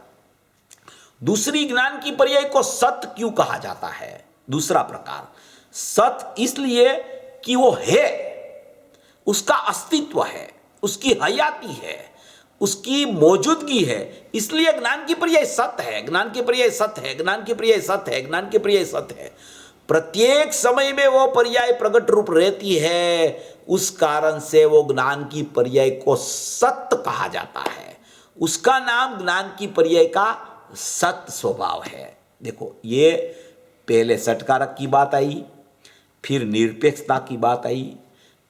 दूसरी, ज्ञान की पर्याय को सत क्यों कहा जाता है, दूसरा प्रकार। सत इसलिए कि वो है, उसका अस्तित्व है, उसकी हयाती है, उसकी मौजूदगी है, इसलिए ज्ञान की पर्याय सत्य है। ज्ञान की पर्याय सत्य है, ज्ञान की पर्याय सत्य है, ज्ञान की पर्याय सत्य है। प्रत्येक समय में वो पर्याय प्रकट रूप रहती है, उस कारण से वो ज्ञान की पर्याय को सत्य कहा जाता है। उसका नाम ज्ञान की पर्याय का सत्य स्वभाव है। देखो, ये पहले सटकारक की बात आई, फिर निरपेक्षता की बात आई,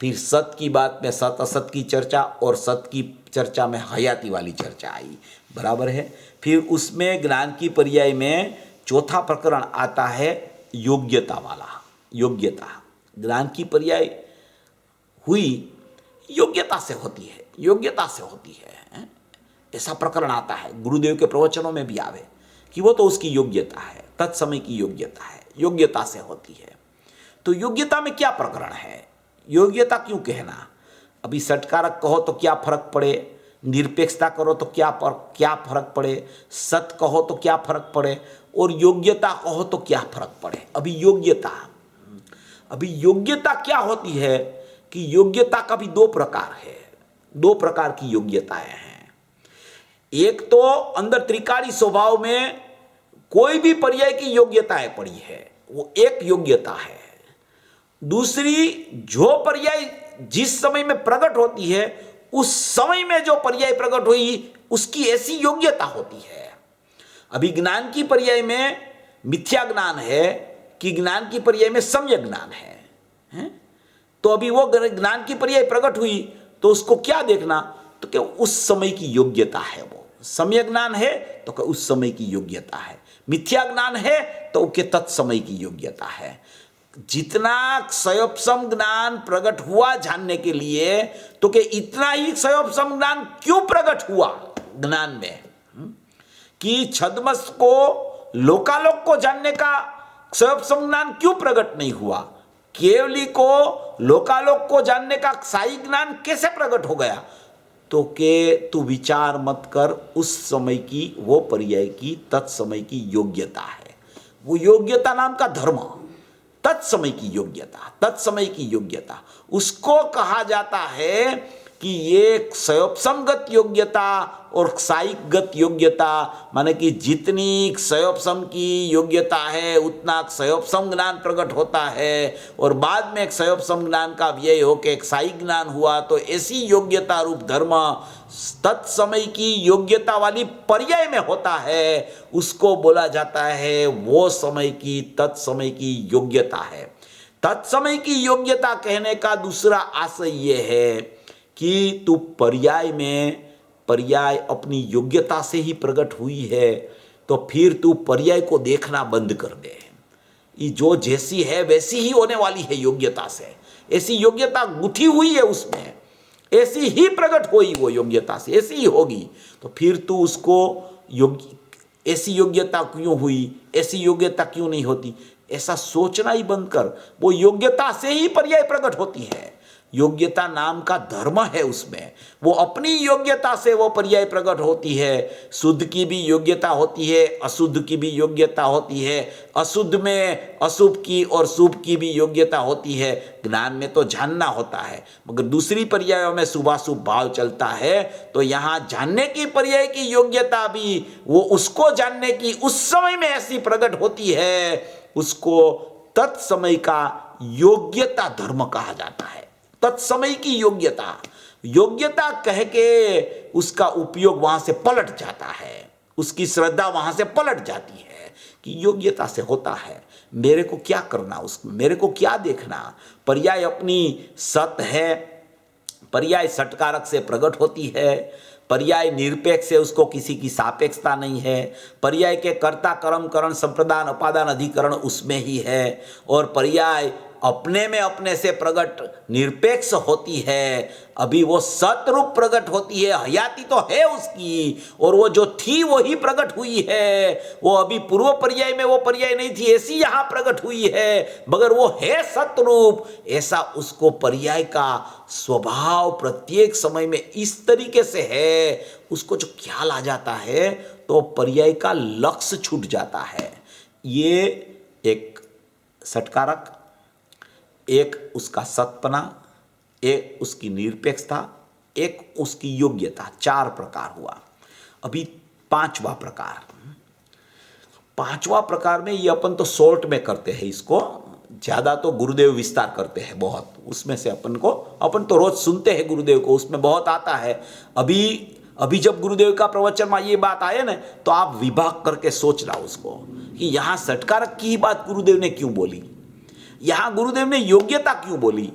फिर सत की बात में सत असत की चर्चा, और सत की चर्चा में हयाती वाली चर्चा आई, बराबर है। फिर उसमें ज्ञान की पर्याय में चौथा प्रकरण आता है योग्यता वाला। योग्यता ज्ञान की पर्याय हुई, योग्यता से होती है, योग्यता से होती है, ऐसा प्रकरण आता है। गुरुदेव के प्रवचनों में भी आवे कि वो तो उसकी योग्यता है, तत्समय की योग्यता है, योग्यता से होती है। तो योग्यता में क्या प्रकरण है, योग्यता क्यों कहना। अभी सटकारक कहो तो क्या फर्क पड़े, निरपेक्षता करो तो क्या फर्क पड़े, सत कहो तो क्या फर्क पड़े, और योग्यता कहो तो क्या फर्क पड़े। अभी योग्यता क्या होती है, कि योग्यता का भी दो प्रकार है, दो प्रकार की योग्यताएं हैं। एक तो अंदर त्रिकाली स्वभाव में कोई भी पर्याय की योग्यताएं पड़ी है, वो एक योग्यता है। दूसरी, जो पर्याय जिस समय में प्रकट होती है उस समय में जो पर्याय प्रकट हुई उसकी ऐसी योग्यता होती है। अभी ज्ञान की पर्याय में मिथ्या ज्ञान है कि ज्ञान की पर्याय में सम्यक ज्ञान है? तो अभी वो ज्ञान की पर्याय प्रकट हुई तो उसको क्या देखना, तो क्या उस समय की योग्यता है। वो सम्यक ज्ञान है तो क्या उस समय की योग्यता है, मिथ्या ज्ञान है तो के तत्समय की योग्यता है। जितना क्षयोपम ज्ञान प्रकट हुआ जानने के लिए, तो कि इतना ही क्षयोपम ज्ञान क्यों प्रकट हुआ ज्ञान में, कि छद्मस को लोकालोक को जानने का क्षयोपम ज्ञान क्यों प्रकट नहीं हुआ, केवली को लोकालोक को जानने का क्षायी ज्ञान कैसे प्रकट हो गया। तो के तू विचार मत कर, उस समय की वो पर्याय की तत्समय की योग्यता है। वो योग्यता नाम का धर्म, तत्समय की योग्यता, तत्समय की योग्यता उसको कहा जाता है कि ये क्षयोपसमगत योग्यता और क्षायिकगत योग्यता, माने कि जितनी क्षयोपसम की योग्यता है उतना क्षयोपसम ज्ञान प्रकट होता है, और बाद में क्षयोपसम ज्ञान का व्यय होकर क्षायिक ज्ञान हुआ, तो ऐसी योग्यता रूप धर्म तत्समय की योग्यता वाली पर्याय में होता है, उसको बोला जाता है वो समय की तत्समय की योग्यता है। तत्समय की योग्यता कहने का दूसरा आशय यह है कि तू पर्याय में, पर्याय अपनी योग्यता से ही प्रकट हुई है, तो फिर तू पर्याय को देखना बंद कर दे। ये जो जैसी है वैसी ही होने वाली है योग्यता से, ऐसी योग्यता गुथी हुई है उसमें, ऐसी ही प्रकट हुई वो योग्यता से, ऐसी ही होगी। तो फिर तू उसको ऐसी योग्यता क्यों हुई, ऐसी योग्यता क्यों नहीं होती, ऐसा सोचना ही बंद कर। वो योग्यता से ही पर्याय प्रकट होती है, योग्यता नाम का धर्म है उसमें, वो अपनी योग्यता से वो पर्याय प्रकट होती है। शुद्ध की भी योग्यता होती है, अशुद्ध की भी योग्यता होती है, अशुद्ध में अशुभ की और शुभ की भी योग्यता होती है। ज्ञान में तो जानना होता है, मगर दूसरी पर्यायों में शुभाशुभ भाव चलता है, तो यहाँ जानने की पर्याय की योग्यता भी वो उसको जानने की उस समय में ऐसी प्रकट होती है, उसको तत्समय का योग्यता धर्म कहा जाता है। तत्समय की योग्यता, योग्यता कह के उसका उपयोग वहां से पलट जाता है, उसकी श्रद्धा वहां से पलट जाती है कि योग्यता से होता है, मेरे को क्या करना उसमें, मेरे को क्या देखना। पर्याय अपनी सत है, पर्याय सटकारक से प्रकट होती है, पर्याय निरपेक्ष है, उसको किसी की सापेक्षता नहीं है, पर्याय के कर्ता कर्म करण संप्रदान अपादान अधिकरण उसमें ही है, और पर्याय अपने में अपने से प्रकट निरपेक्ष होती है। अभी वो सतरूप प्रकट होती है, हयाती तो है उसकी, और वो जो थी वो ही प्रकट हुई है। वो अभी पूर्व पर्याय में वो पर्याय नहीं थी, ऐसी यहाँ प्रकट हुई है, मगर वो है सतरूप। ऐसा उसको पर्याय का स्वभाव प्रत्येक समय में इस तरीके से है, उसको जो ख्याल आ जाता है तो पर्याय का लक्ष्य छूट जाता है। ये एक सटकारक, एक उसका सतपना, एक उसकी निरपेक्षता, एक उसकी योग्यता, चार प्रकार हुआ। अभी पांचवा प्रकार में ये अपन तो शॉर्ट में करते हैं इसको, ज़्यादा तो गुरुदेव विस्तार करते हैं बहुत, उसमें से अपन तो रोज सुनते हैं गुरुदेव को, उसमें बहुत आता है। अभी जब गुरुदेव का प्रवचन में ये बात आए ना, तो आप विभाग करके सोचना उसको कि यहाँ सटकारक की बात गुरुदेव ने क्यों बोली, यहाँ गुरुदेव ने योग्यता क्यों बोली,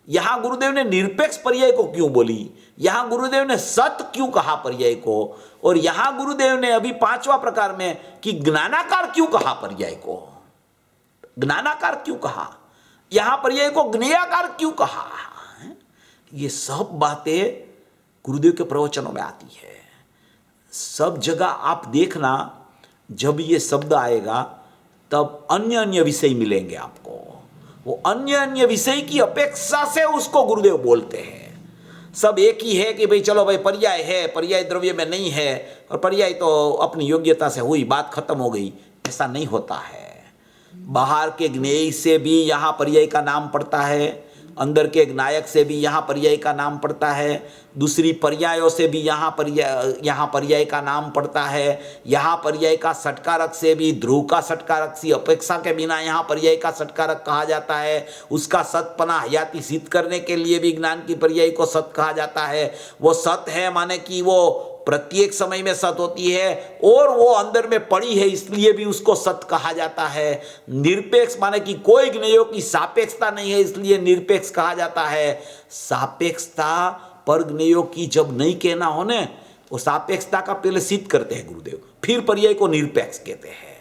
यहाँ गुरुदेव ने निरपेक्ष पर्याय को क्यों बोली, यहाँ गुरुदेव ने सत क्यों कहा पर्याय को, और यहाँ गुरुदेव ने अभी पांचवा प्रकार में कि ज्ञानाकार क्यों कहा पर्याय को, ज्ञानाकार क्यों कहा, यहाँ पर्याय को ज्ञेयाकार क्यों कहा। ये सब बातें गुरुदेव के प्रवचनों में आती है। सब जगह आप देखना, जब ये शब्द आएगा तब अन्य अन्य विषय मिलेंगे आपको, वो अन्य अन्य विषय की अपेक्षा से उसको गुरुदेव बोलते हैं। सब एक ही है कि भाई चलो भाई पर्याय है, पर्याय द्रव्य में नहीं है, और पर्याय तो अपनी योग्यता से हुई, बात खत्म हो गई, ऐसा नहीं होता है। बाहर के ज्ञेय से भी यहाँ पर्याय का नाम पड़ता है, अंदर के ज्ञायक से भी यहाँ पर्याय का नाम पड़ता है, दूसरी पर्यायों से भी यहाँ पर्याय का नाम पड़ता है, यहाँ पर्याय का षटकारक से भी ध्रुव का षटकारक सी अपेक्षा के बिना यहाँ पर्याय का षटकारक कहा जाता है। उसका सतपना हयाती सिद्ध करने के लिए भी ज्ञान की पर्याय को सत कहा जाता है। वो सत है माने कि वो प्रत्येक समय में सत होती है और वो अंदर में पड़ी है, इसलिए भी उसको सत कहा जाता है। निरपेक्ष माने कि कोई ज्ञेयों की सापेक्षता नहीं है, इसलिए निरपेक्ष कहा जाता है। सापेक्षता पर ज्ञेयों की जब नहीं कहना हो ने, वो सापेक्षता का पहले सिद्ध करते हैं गुरुदेव, फिर पर्याय को निरपेक्ष कहते हैं।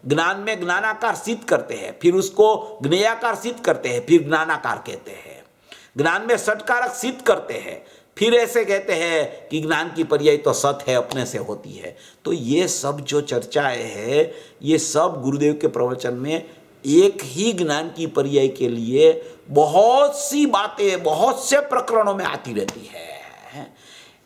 ज्ञान में ज्ञानाकार सिद्ध करते हैं, फिर उसको ज्ञेयाकार सिद्ध करते हैं, फिर ज्ञानाकार कहते हैं। ज्ञान में षटकारक सिद्ध करते हैं, फिर ऐसे कहते हैं कि ज्ञान की पर्याय तो सत है, अपने से होती है। तो ये सब जो चर्चाएं हैं, ये सब गुरुदेव के प्रवचन में एक ही ज्ञान की पर्याय के लिए बहुत सी बातें बहुत से प्रकरणों में आती रहती है।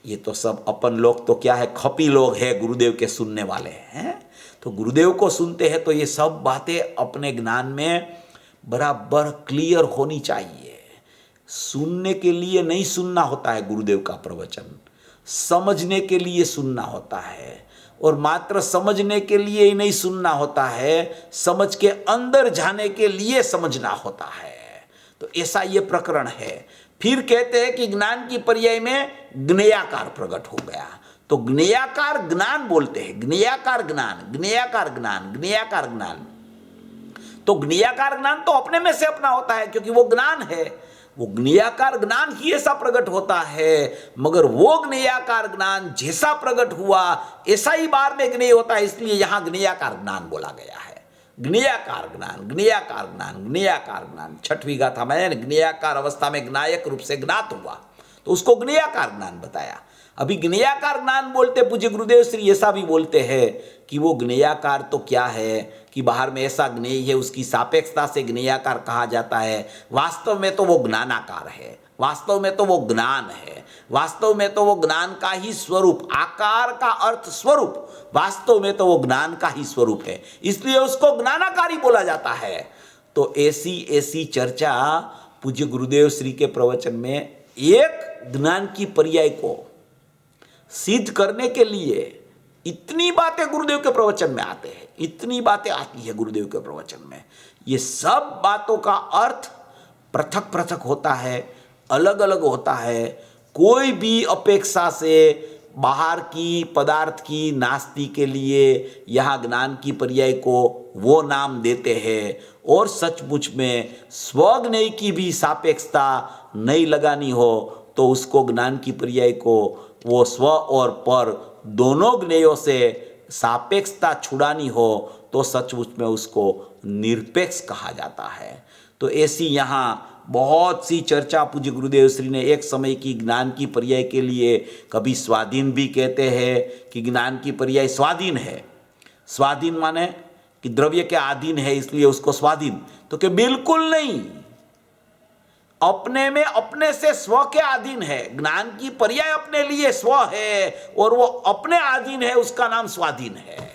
ये तो सब अपन लोग तो क्या है, खपी लोग हैं, गुरुदेव के सुनने वाले हैं। तो गुरुदेव को सुनते हैं तो ये सब बातें अपने ज्ञान में बराबर क्लियर होनी चाहिए। सुनने के लिए नहीं सुनना होता है गुरुदेव का प्रवचन, समझने के लिए सुनना होता है। और मात्र समझने के लिए ही नहीं सुनना होता है, समझ के अंदर जाने के लिए समझना होता है। तो ऐसा ये प्रकरण है। फिर कहते हैं कि ज्ञान की पर्याय में ज्ञेयाकार प्रकट हो गया, तो ज्ञेयाकार ज्ञान बोलते हैं। ज्ञेयाकार ज्ञान, ज्ञेयाकार ज्ञान, ज्ञेयाकार ज्ञान। तो ज्ञेयाकार ज्ञान तो अपने में से अपना होता है, क्योंकि वो ज्ञान है। वो ज्ञेयाकार ज्ञान ही ऐसा प्रकट होता है, मगर वो ज्ञेयाकार ज्ञान जैसा प्रकट हुआ ऐसा ही बार में ज्ञेय होता है, इसलिए यहां ज्ञेयाकार ज्ञान बोला गया है। ज्ञेयाकार ज्ञान, ज्ञेयाकार ज्ञान, ज्ञेयाकार ज्ञान। छठवीं गाथा में ज्ञेयाकार अवस्था में ज्ञायक रूप से ज्ञात हुआ, तो उसको ज्ञेयाकार ज्ञान बताया। अभी ज्ञेयाकार ज्ञान बोलते पूज्य गुरुदेव श्री ऐसा भी बोलते हैं कि वो ज्ञेयाकार तो क्या है कि बाहर में ऐसा ज्ञेय है, उसकी सापेक्षता से ज्ञेयाकार कहा जाता है। वास्तव में तो वो ज्ञानाकार है, वास्तव में तो वो ज्ञान है, वास्तव में तो वो ज्ञान का ही स्वरूप, आकार का अर्थ स्वरूप, वास्तव में तो वो ज्ञान का ही स्वरूप है, इसलिए उसको ज्ञानाकारी बोला जाता है। तो ऐसी चर्चा पूज्य गुरुदेव श्री के प्रवचन में एक ज्ञान की पर्याय को सिद्ध करने के लिए इतनी बातें गुरुदेव के प्रवचन में आते हैं, इतनी बातें आती है गुरुदेव के प्रवचन में। ये सब बातों का अर्थ पृथक पृथक होता है, अलग अलग होता है। कोई भी अपेक्षा से बाहर की पदार्थ की नास्ति के लिए यहाँ ज्ञान की पर्याय को वो नाम देते हैं, और सचमुच में स्वज्ञेय की भी सापेक्षता नहीं लगानी हो तो उसको ज्ञान की पर्याय को वो स्व और पर दोनों ज्ञेयों से सापेक्षता छुड़ानी हो तो सचमुच में उसको निरपेक्ष कहा जाता है। तो ऐसी यहाँ बहुत सी चर्चा पूज्य गुरुदेव श्री ने एक समय की ज्ञान की पर्याय के लिए, कभी स्वाधीन भी कहते हैं कि ज्ञान की पर्याय स्वाधीन है। स्वाधीन माने कि द्रव्य के अधीन है इसलिए उसको स्वाधीन, तो कि बिल्कुल नहीं, अपने में अपने से स्व के अधीन है। ज्ञान की पर्याय अपने लिए स्व है और वो अपने अधीन है, उसका नाम स्वाधीन है।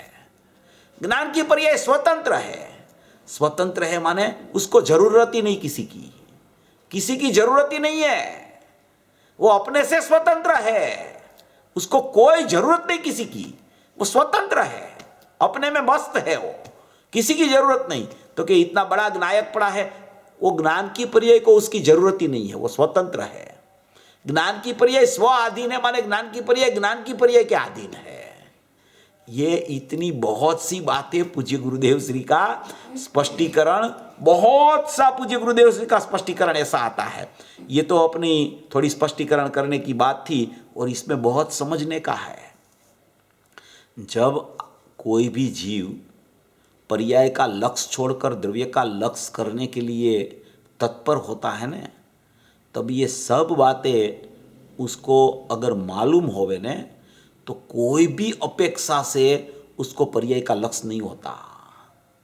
ज्ञान की पर्याय स्वतंत्र है। स्वतंत्र है माने उसको जरूरत ही नहीं किसी की जरूरत ही नहीं है, वो अपने से स्वतंत्र है, उसको कोई जरूरत नहीं किसी की, वो स्वतंत्र है, अपने में मस्त है, वो किसी की जरूरत नहीं। तो कि इतना बड़ा ज्ञायक पड़ा है, वो ज्ञान की पर्याय को उसकी जरूरत ही नहीं है, वो स्वतंत्र है। ज्ञान की पर्याय स्व अधीन है माने ज्ञान की पर्याय के अधीन है। ये इतनी बहुत सी बातें पूज्य गुरुदेव श्री का स्पष्टीकरण, बहुत सा पूज्य गुरुदेव श्री का स्पष्टीकरण ऐसा आता है। ये तो अपनी थोड़ी स्पष्टीकरण करने की बात थी और इसमें बहुत समझने का है। जब कोई भी जीव पर्याय का लक्ष्य छोड़कर द्रव्य का लक्ष्य करने के लिए तत्पर होता है ना, तब ये सब बातें उसको अगर मालूम होवे ने तो कोई भी अपेक्षा से उसको पर्याय का लक्ष्य नहीं होता,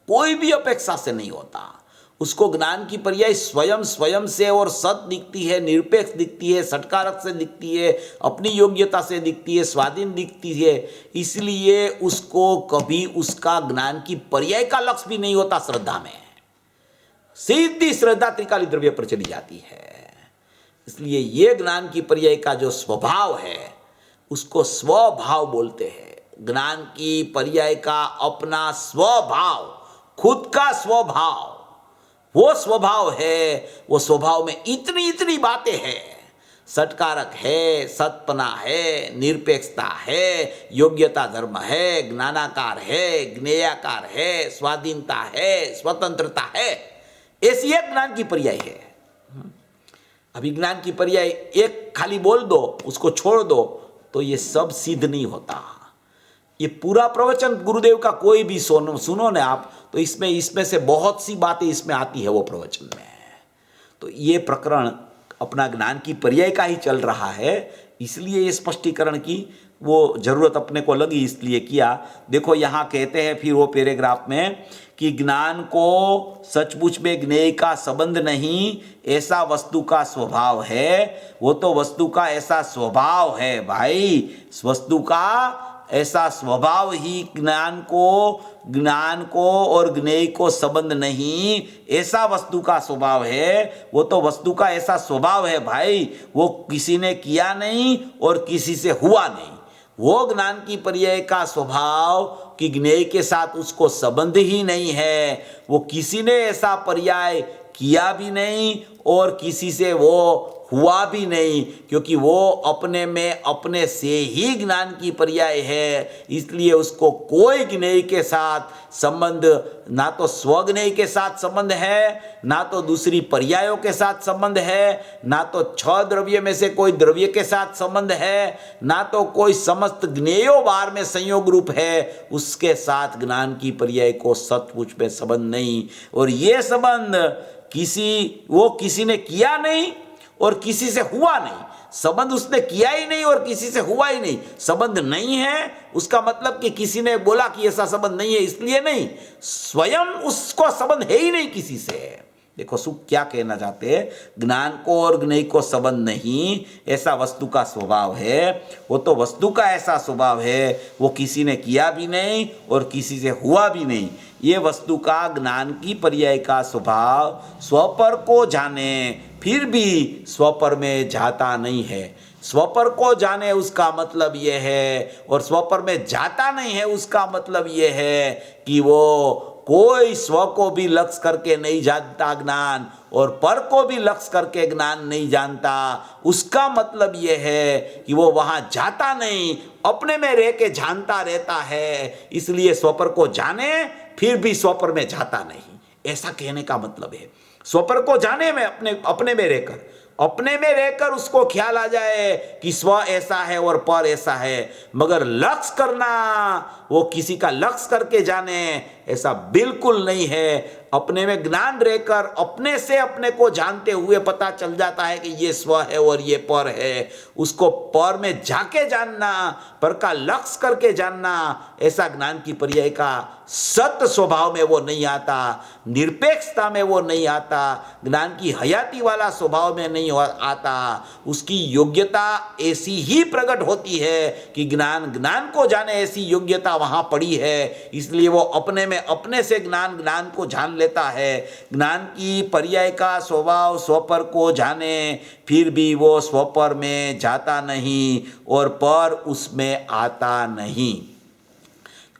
कोई भी अपेक्षा से नहीं होता। उसको ज्ञान की पर्याय स्वयं से और सत दिखती है, निरपेक्ष दिखती है, षटकारक से दिखती है, अपनी योग्यता से दिखती है, स्वाधीन दिखती है। इसलिए उसको कभी उसका ज्ञान की पर्याय का लक्ष्य भी नहीं होता। श्रद्धा में सीधी श्रद्धा त्रिकाली द्रव्य पर चली जाती है। इसलिए ये ज्ञान की पर्याय का जो स्वभाव है उसको स्वभाव बोलते हैं। ज्ञान की पर्याय का अपना स्वभाव, खुद का स्वभाव, वो स्वभाव है। वो स्वभाव में इतनी इतनी बातें हैं, सत्कारक है, सत्पना है, निरपेक्षता है, योग्यता धर्म है, ज्ञानाकार है, ज्ञेयाकार है, स्वाधीनता है, स्वतंत्रता है। ऐसी एक ज्ञान की पर्याय है। अभिज्ञान की पर्याय एक खाली बोल दो, उसको छोड़ दो, तो ये सब सिद्ध नहीं होता। ये पूरा प्रवचन गुरुदेव का कोई भी सुनो ना आप, तो इसमें से बहुत सी बातें इसमें आती है वो प्रवचन में। तो ये प्रकरण अपना ज्ञान की पर्याय का ही चल रहा है, इसलिए ये स्पष्टीकरण की वो जरूरत अपने को लगी, इसलिए किया। देखो यहाँ कहते हैं फिर वो पैराग्राफ में कि ज्ञान को सचमुच में ज्ञेय का संबंध नहीं, ऐसा वस्तु का स्वभाव है। वो तो वस्तु का ऐसा स्वभाव है भाई, वस्तु का ऐसा स्वभाव ही ज्ञान को और ज्ञेय को संबंध नहीं, ऐसा वस्तु का स्वभाव है। वो तो वस्तु का ऐसा स्वभाव है भाई, वो किसी ने किया नहीं और किसी से हुआ नहीं। वो ज्ञान की पर्याय का स्वभाव कि ज्ञेय के साथ उसको संबंध ही नहीं है। वो किसी ने ऐसा पर्याय किया भी नहीं और किसी से वो हुआ भी नहीं, क्योंकि वो अपने में अपने से ही ज्ञान की पर्याय है। इसलिए उसको कोई ज्ञेय के साथ संबंध, ना तो स्वज्ञेय के साथ संबंध है, ना तो दूसरी पर्यायों के साथ संबंध है, ना तो 6 द्रव्य में से कोई द्रव्य के साथ संबंध है, ना तो कोई समस्त ज्ञेयों बार में संयोग रूप है, उसके साथ ज्ञान की पर्याय को सचमुच में संबंध नहीं। और ये संबंध किसी ने किया नहीं और किसी से हुआ नहीं। संबंध उसने किया ही नहीं और किसी से हुआ ही नहीं। संबंध नहीं है उसका मतलब कि किसी ने बोला कि ऐसा संबंध नहीं है इसलिए नहीं, स्वयं उसको संबंध है ही नहीं किसी से। देखो सुख क्या कहना चाहते हैं, ज्ञान को और ज्ञेय को संबंध नहीं, ऐसा वस्तु का स्वभाव है। वो तो वस्तु का ऐसा स्वभाव है, वो किसी ने किया भी नहीं और किसी से हुआ भी नहीं। ये वस्तु का ज्ञान की पर्याय का स्वभाव स्वपर को जाने फिर भी स्वपर में जाता नहीं है। स्वपर को जाने उसका मतलब ये है, और स्वपर में जाता नहीं है उसका मतलब ये है कि वो कोई स्व को भी लक्ष्य करके नहीं जानता ज्ञान, और पर को भी लक्ष्य करके ज्ञान नहीं जानता। उसका मतलब ये है कि वो वहां जाता नहीं, अपने में रह के जानता रहता है। इसलिए स्वपर को जाने फिर भी स्वपर में जाता नहीं, ऐसा कहने का मतलब है। स्वपर को जाने में अपने में रहकर उसको ख्याल आ जाए कि स्व ऐसा है और पर ऐसा है, मगर लक्ष्य करना, वो किसी का लक्ष्य करके जाने, ऐसा बिल्कुल नहीं है। अपने में ज्ञान रहकर अपने से अपने को जानते हुए पता चल जाता है कि ये स्व है और ये पर है। उसको पर में जाके जानना, पर का लक्ष्य करके जानना, ऐसा ज्ञान की पर्याय का सत्य स्वभाव में वो नहीं आता, निरपेक्षता में वो नहीं आता, ज्ञान की हयाती वाला स्वभाव में नहीं आता। उसकी योग्यता ऐसी ही प्रकट होती है कि ज्ञान को जाने ऐसी योग्यता वहां पड़ी है। इसलिए वो अपने में अपने से ज्ञान को जान लेता है। ज्ञान की पर्याय का स्वभाव स्वपर को जाने फिर भी वो स्वपर में जाता नहीं और पर उसमें आता नहीं।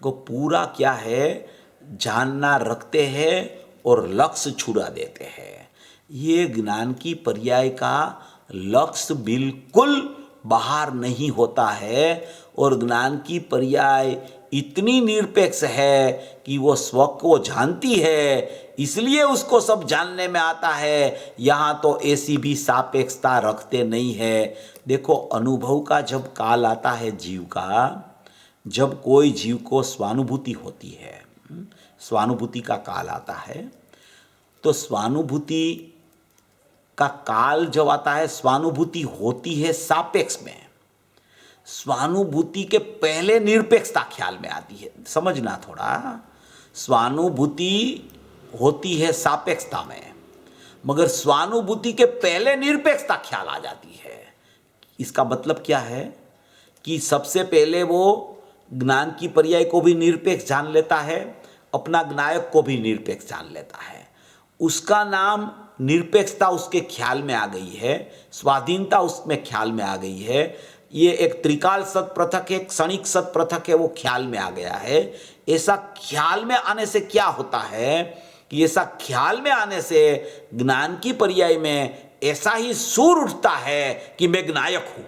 को पूरा क्या है, जानना रखते हैं और लक्ष्य छुड़ा देते हैं। ये ज्ञान की पर्याय का लक्ष्य बिल्कुल बाहर नहीं होता है, और ज्ञान की पर्याय इतनी निरपेक्ष है कि वो स्व को जानती है, इसलिए उसको सब जानने में आता है। यहाँ तो ऐसी भी सापेक्षता रखते नहीं है। देखो अनुभव का जब काल आता है जीव का, जब कोई जीव को स्वानुभूति होती है, स्वानुभूति का काल आता है, तो स्वानुभूति का काल जब आता है, स्वानुभूति होती है सापेक्ष में। स्वानुभूति के पहले निरपेक्षता ख्याल में आती है, समझना थोड़ा। स्वानुभूति होती है सापेक्षता में, मगर स्वानुभूति के पहले निरपेक्षता ख्याल आ जाती है। इसका मतलब क्या है कि सबसे पहले वो ज्ञान की पर्याय को भी निरपेक्ष जान लेता है, अपना ज्ञायक को भी निरपेक्ष जान लेता है, उसका नाम निरपेक्षता उसके ख्याल में आ गई है, स्वाधीनता उसमें ख्याल में आ गई है। ये एक त्रिकाल सत पृथक है, एक क्षणिक सत पृथक है, वो ख्याल में आ गया है। ऐसा ख्याल में आने से क्या होता है कि ऐसा ख्याल में आने से ज्ञान की पर्याय में ऐसा ही सुर उठता है कि मैं ज्ञायक हूं,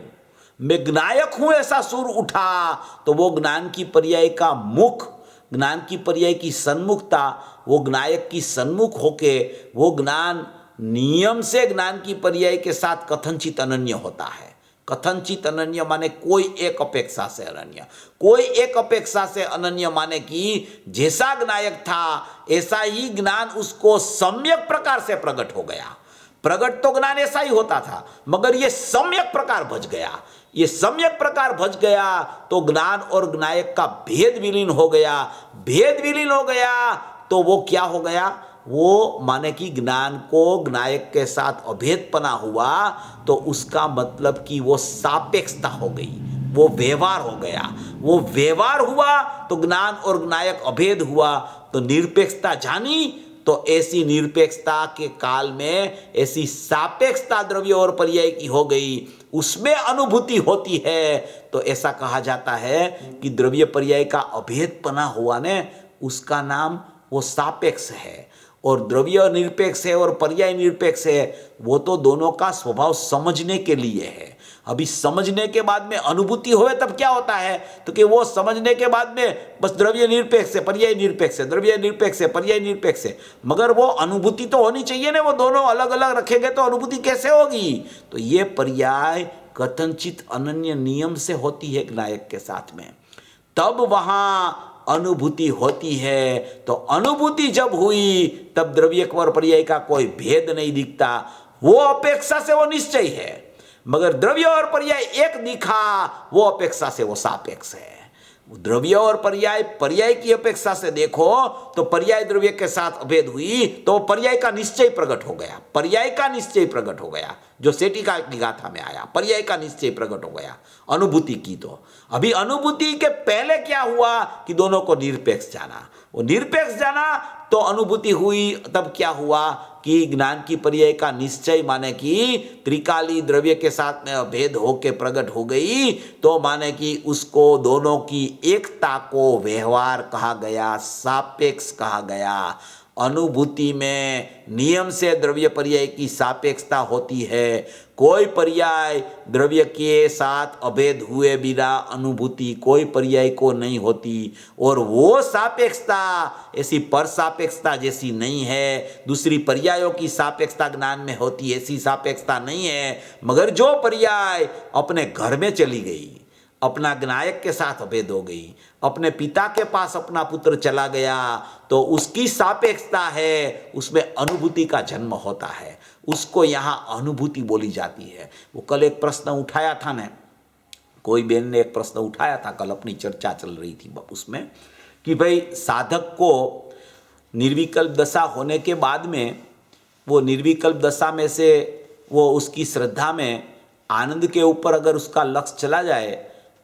मैं ज्ञायक हूं, ऐसा सुर उठा तो वो ज्ञान की पर्याय का मुख, ज्ञान की पर्याय की सन्मुखता, वो ज्ञायक की सन्मुख होके वो ज्ञान नियम से ज्ञान की पर्याय के साथ कथनचित अनन्य होता है। कथनचित अनन्य माने कोई एक अपेक्षा से अनन्य, कोई एक अपेक्षा से अनन्य माने कि जैसा ज्ञायक था ऐसा ही ज्ञान उसको सम्यक प्रकार से प्रकट हो गया। प्रकट तो ज्ञान ऐसा ही होता था, मगर ये सम्यक प्रकार भज गया। ये सम्यक प्रकार भज गया तो ज्ञान और ज्ञायक का भेद विलीन हो गया। भेद विलीन हो गया तो वो क्या हो गया, वो माने कि ज्ञान को ज्ञायक के साथ अभेदपना हुआ तो उसका मतलब कि वो सापेक्षता हो गई, वो व्यवहार हो गया। वो व्यवहार हुआ तो ज्ञान और ज्ञायक अभेद हुआ तो निरपेक्षता जानी, तो ऐसी निरपेक्षता के काल में ऐसी सापेक्षता द्रव्य और पर्याय की हो गई, उसमें अनुभूति होती है। तो ऐसा कहा जाता है कि द्रव्य पर्याय का अभेदपना हुआ ने उसका नाम वो सापेक्ष है, और द्रव्य निरपेक्ष है और पर्याय निरपेक्ष है, वो तो दोनों का स्वभाव समझने के लिए है। अभी समझने के बाद में अनुभूति होवे तब क्या होता है, तो कि वो समझने के बाद में बस द्रव्य निरपेक्ष है, पर्याय निरपेक्ष है, द्रव्य निरपेक्ष है, पर्याय निरपेक्ष है, मगर वो अनुभूति तो होनी चाहिए ना। वो दोनों अलग अलग रखेंगे तो अनुभूति कैसे होगी। तो ये पर्याय कथनचित अनन्य नियम से होती है ज्ञायक के साथ में, तब वहां अनुभूति होती है। तो अनुभूति जब हुई तब द्रव्य और पर्याय का कोई भेद नहीं दिखता, वो अपेक्षा से वो निश्चय है। मगर द्रव्य और पर्याय एक दिखा, वो अपेक्षा से वो सापेक्ष है। द्रव्य और पर्याय, पर्याय की अपेक्षा से देखो तो पर्याय द्रव्य के साथ अभेद हुई तो पर्याय का निश्चय प्रकट हो गया, पर्याय का निश्चय प्रकट हो गया, जो सेटिका की गाथा में आया, पर्याय का निश्चय प्रकट हो गया अनुभूति की। तो अभी अनुभूति के पहले क्या हुआ कि दोनों को निरपेक्ष जाना, वो निरपेक्ष जाना तो अनुभूति हुई। तब क्या हुआ कि ज्ञान की पर्याय का निश्चय माने कि त्रिकाली द्रव्य के साथ में अभेद होके प्रकट हो गई, तो माने कि उसको दोनों की एकता को व्यवहार कहा गया, सापेक्ष कहा गया। अनुभूति में नियम से द्रव्य पर्याय की सापेक्षता होती है, कोई पर्याय द्रव्य के साथ अभेद हुए बिना अनुभूति कोई पर्याय को नहीं होती। और वो सापेक्षता ऐसी पर सापेक्षता जैसी नहीं है, दूसरी पर्यायों की सापेक्षता ज्ञान में होती ऐसी सापेक्षता नहीं है। मगर जो पर्याय अपने घर में चली गई, अपना ज्ञायक के साथ अभेद हो गई, अपने पिता के पास अपना पुत्र चला गया, तो उसकी सापेक्षता है, उसमें अनुभूति का जन्म होता है, उसको यहाँ अनुभूति बोली जाती है। वो कल एक प्रश्न उठाया था ना, कोई बहन ने एक प्रश्न उठाया था कल, अपनी चर्चा चल रही थी उसमें कि भाई साधक को निर्विकल्प दशा होने के बाद में, वो निर्विकल्प दशा में से वो उसकी श्रद्धा में आनंद के ऊपर अगर उसका लक्ष्य चला जाए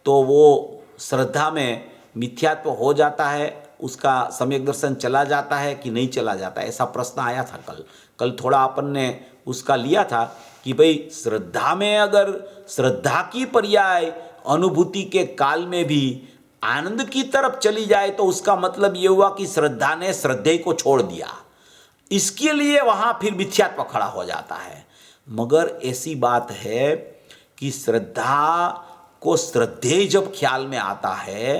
तो वो श्रद्धा में मिथ्यात्व हो जाता है, उसका सम्यक दर्शन चला जाता है कि नहीं चला जाता है, ऐसा प्रश्न आया था कल थोड़ा अपन ने उसका लिया था कि भाई श्रद्धा में अगर श्रद्धा की पर्याय अनुभूति के काल में भी आनंद की तरफ चली जाए तो उसका मतलब ये हुआ कि श्रद्धा ने श्रद्धेय को छोड़ दिया, इसके लिए वहां फिर मिथ्यात्व खड़ा हो जाता है। मगर ऐसी बात है कि श्रद्धा को श्रद्धेय जब ख्याल में आता है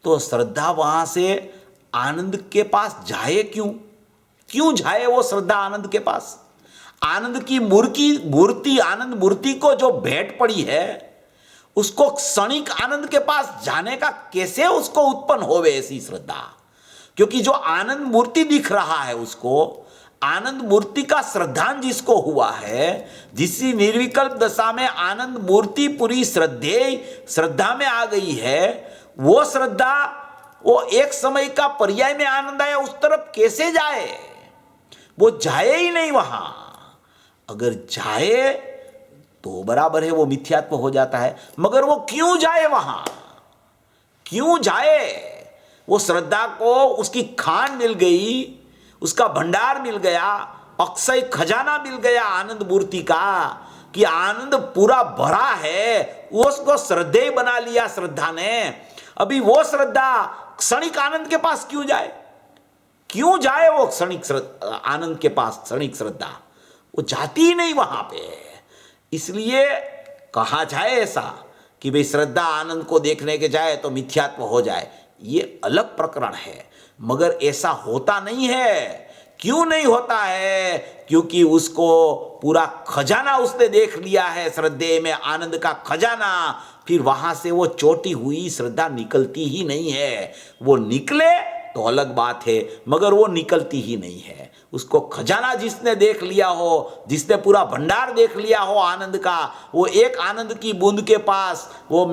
तो श्रद्धा वहां से आनंद के पास जाए क्यों जाए वो श्रद्धा आनंद के पास? आनंद की मूर्ति आनंद मूर्ति को जो भेंट पड़ी है उसको क्षणिक आनंद के पास जाने का कैसे उसको उत्पन्न होवे ऐसी श्रद्धा? क्योंकि जो आनंद मूर्ति दिख रहा है उसको, आनंद मूर्ति का श्रद्धान जिसको हुआ है, जिस निर्विकल्प दशा में आनंद मूर्ति पूरी श्रद्धा में आ गई है, वो श्रद्धा वो एक समय का पर्याय में आनंद आया उस तरफ कैसे जाए? वो जाए ही नहीं वहां। अगर जाए तो बराबर है वो मिथ्यात्व हो जाता है, मगर वो क्यों जाए वहां? क्यों जाए? वो श्रद्धा को उसकी खान मिल गई, उसका भंडार मिल गया, अक्षय खजाना मिल गया आनंद मूर्ति का, कि आनंद पूरा भरा है, उसको श्रद्धेय बना लिया श्रद्धा ने। अभी वो श्रद्धा क्षणिक आनंद के पास क्यों जाए? क्यों जाए वो क्षणिक आनंद के पास? क्षणिक श्रद्धा वो जाती ही नहीं वहां पे। इसलिए कहा जाए ऐसा कि भाई श्रद्धा आनंद को देखने के जाए तो मिथ्यात्व हो जाए, ये अलग प्रकरण है, मगर ऐसा होता नहीं है। क्यों नहीं होता है? क्योंकि उसको पूरा खजाना उसने देख लिया है, श्रद्धेय में आनंद का खजाना। फिर वहां से वो चोटी हुई श्रद्धा निकलती ही नहीं है। वो निकले तो अलग बात है, मगर वो निकलती ही नहीं है। उसको खजाना जिसने देख लिया हो, जिसने पूरा भंडार देख लिया हो आनंद का, वो एक आनंद की बूंद के पास वो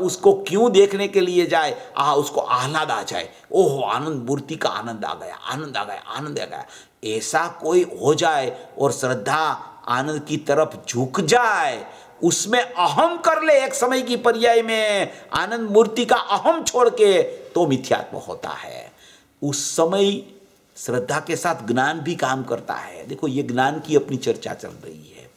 उसको क्यों देखने के लिए जाए? उसको आह्लाद आ जाए, ओहो आनंद मूर्ति का आनंद आ गया, आनंद आ गया, आनंद आ गया। ऐसा कोई हो जाए और श्रद्धा आनंद की तरफ झुक जाए, उसमें अहम कर ले एक समय की पर्याय में, आनंद मूर्ति का अहम छोड़ के, तो मिथ्यात्व होता है। उस समय श्रद्धा के साथ ज्ञान भी काम करता है। देखो ये ज्ञान की अपनी चर्चा चल रही है।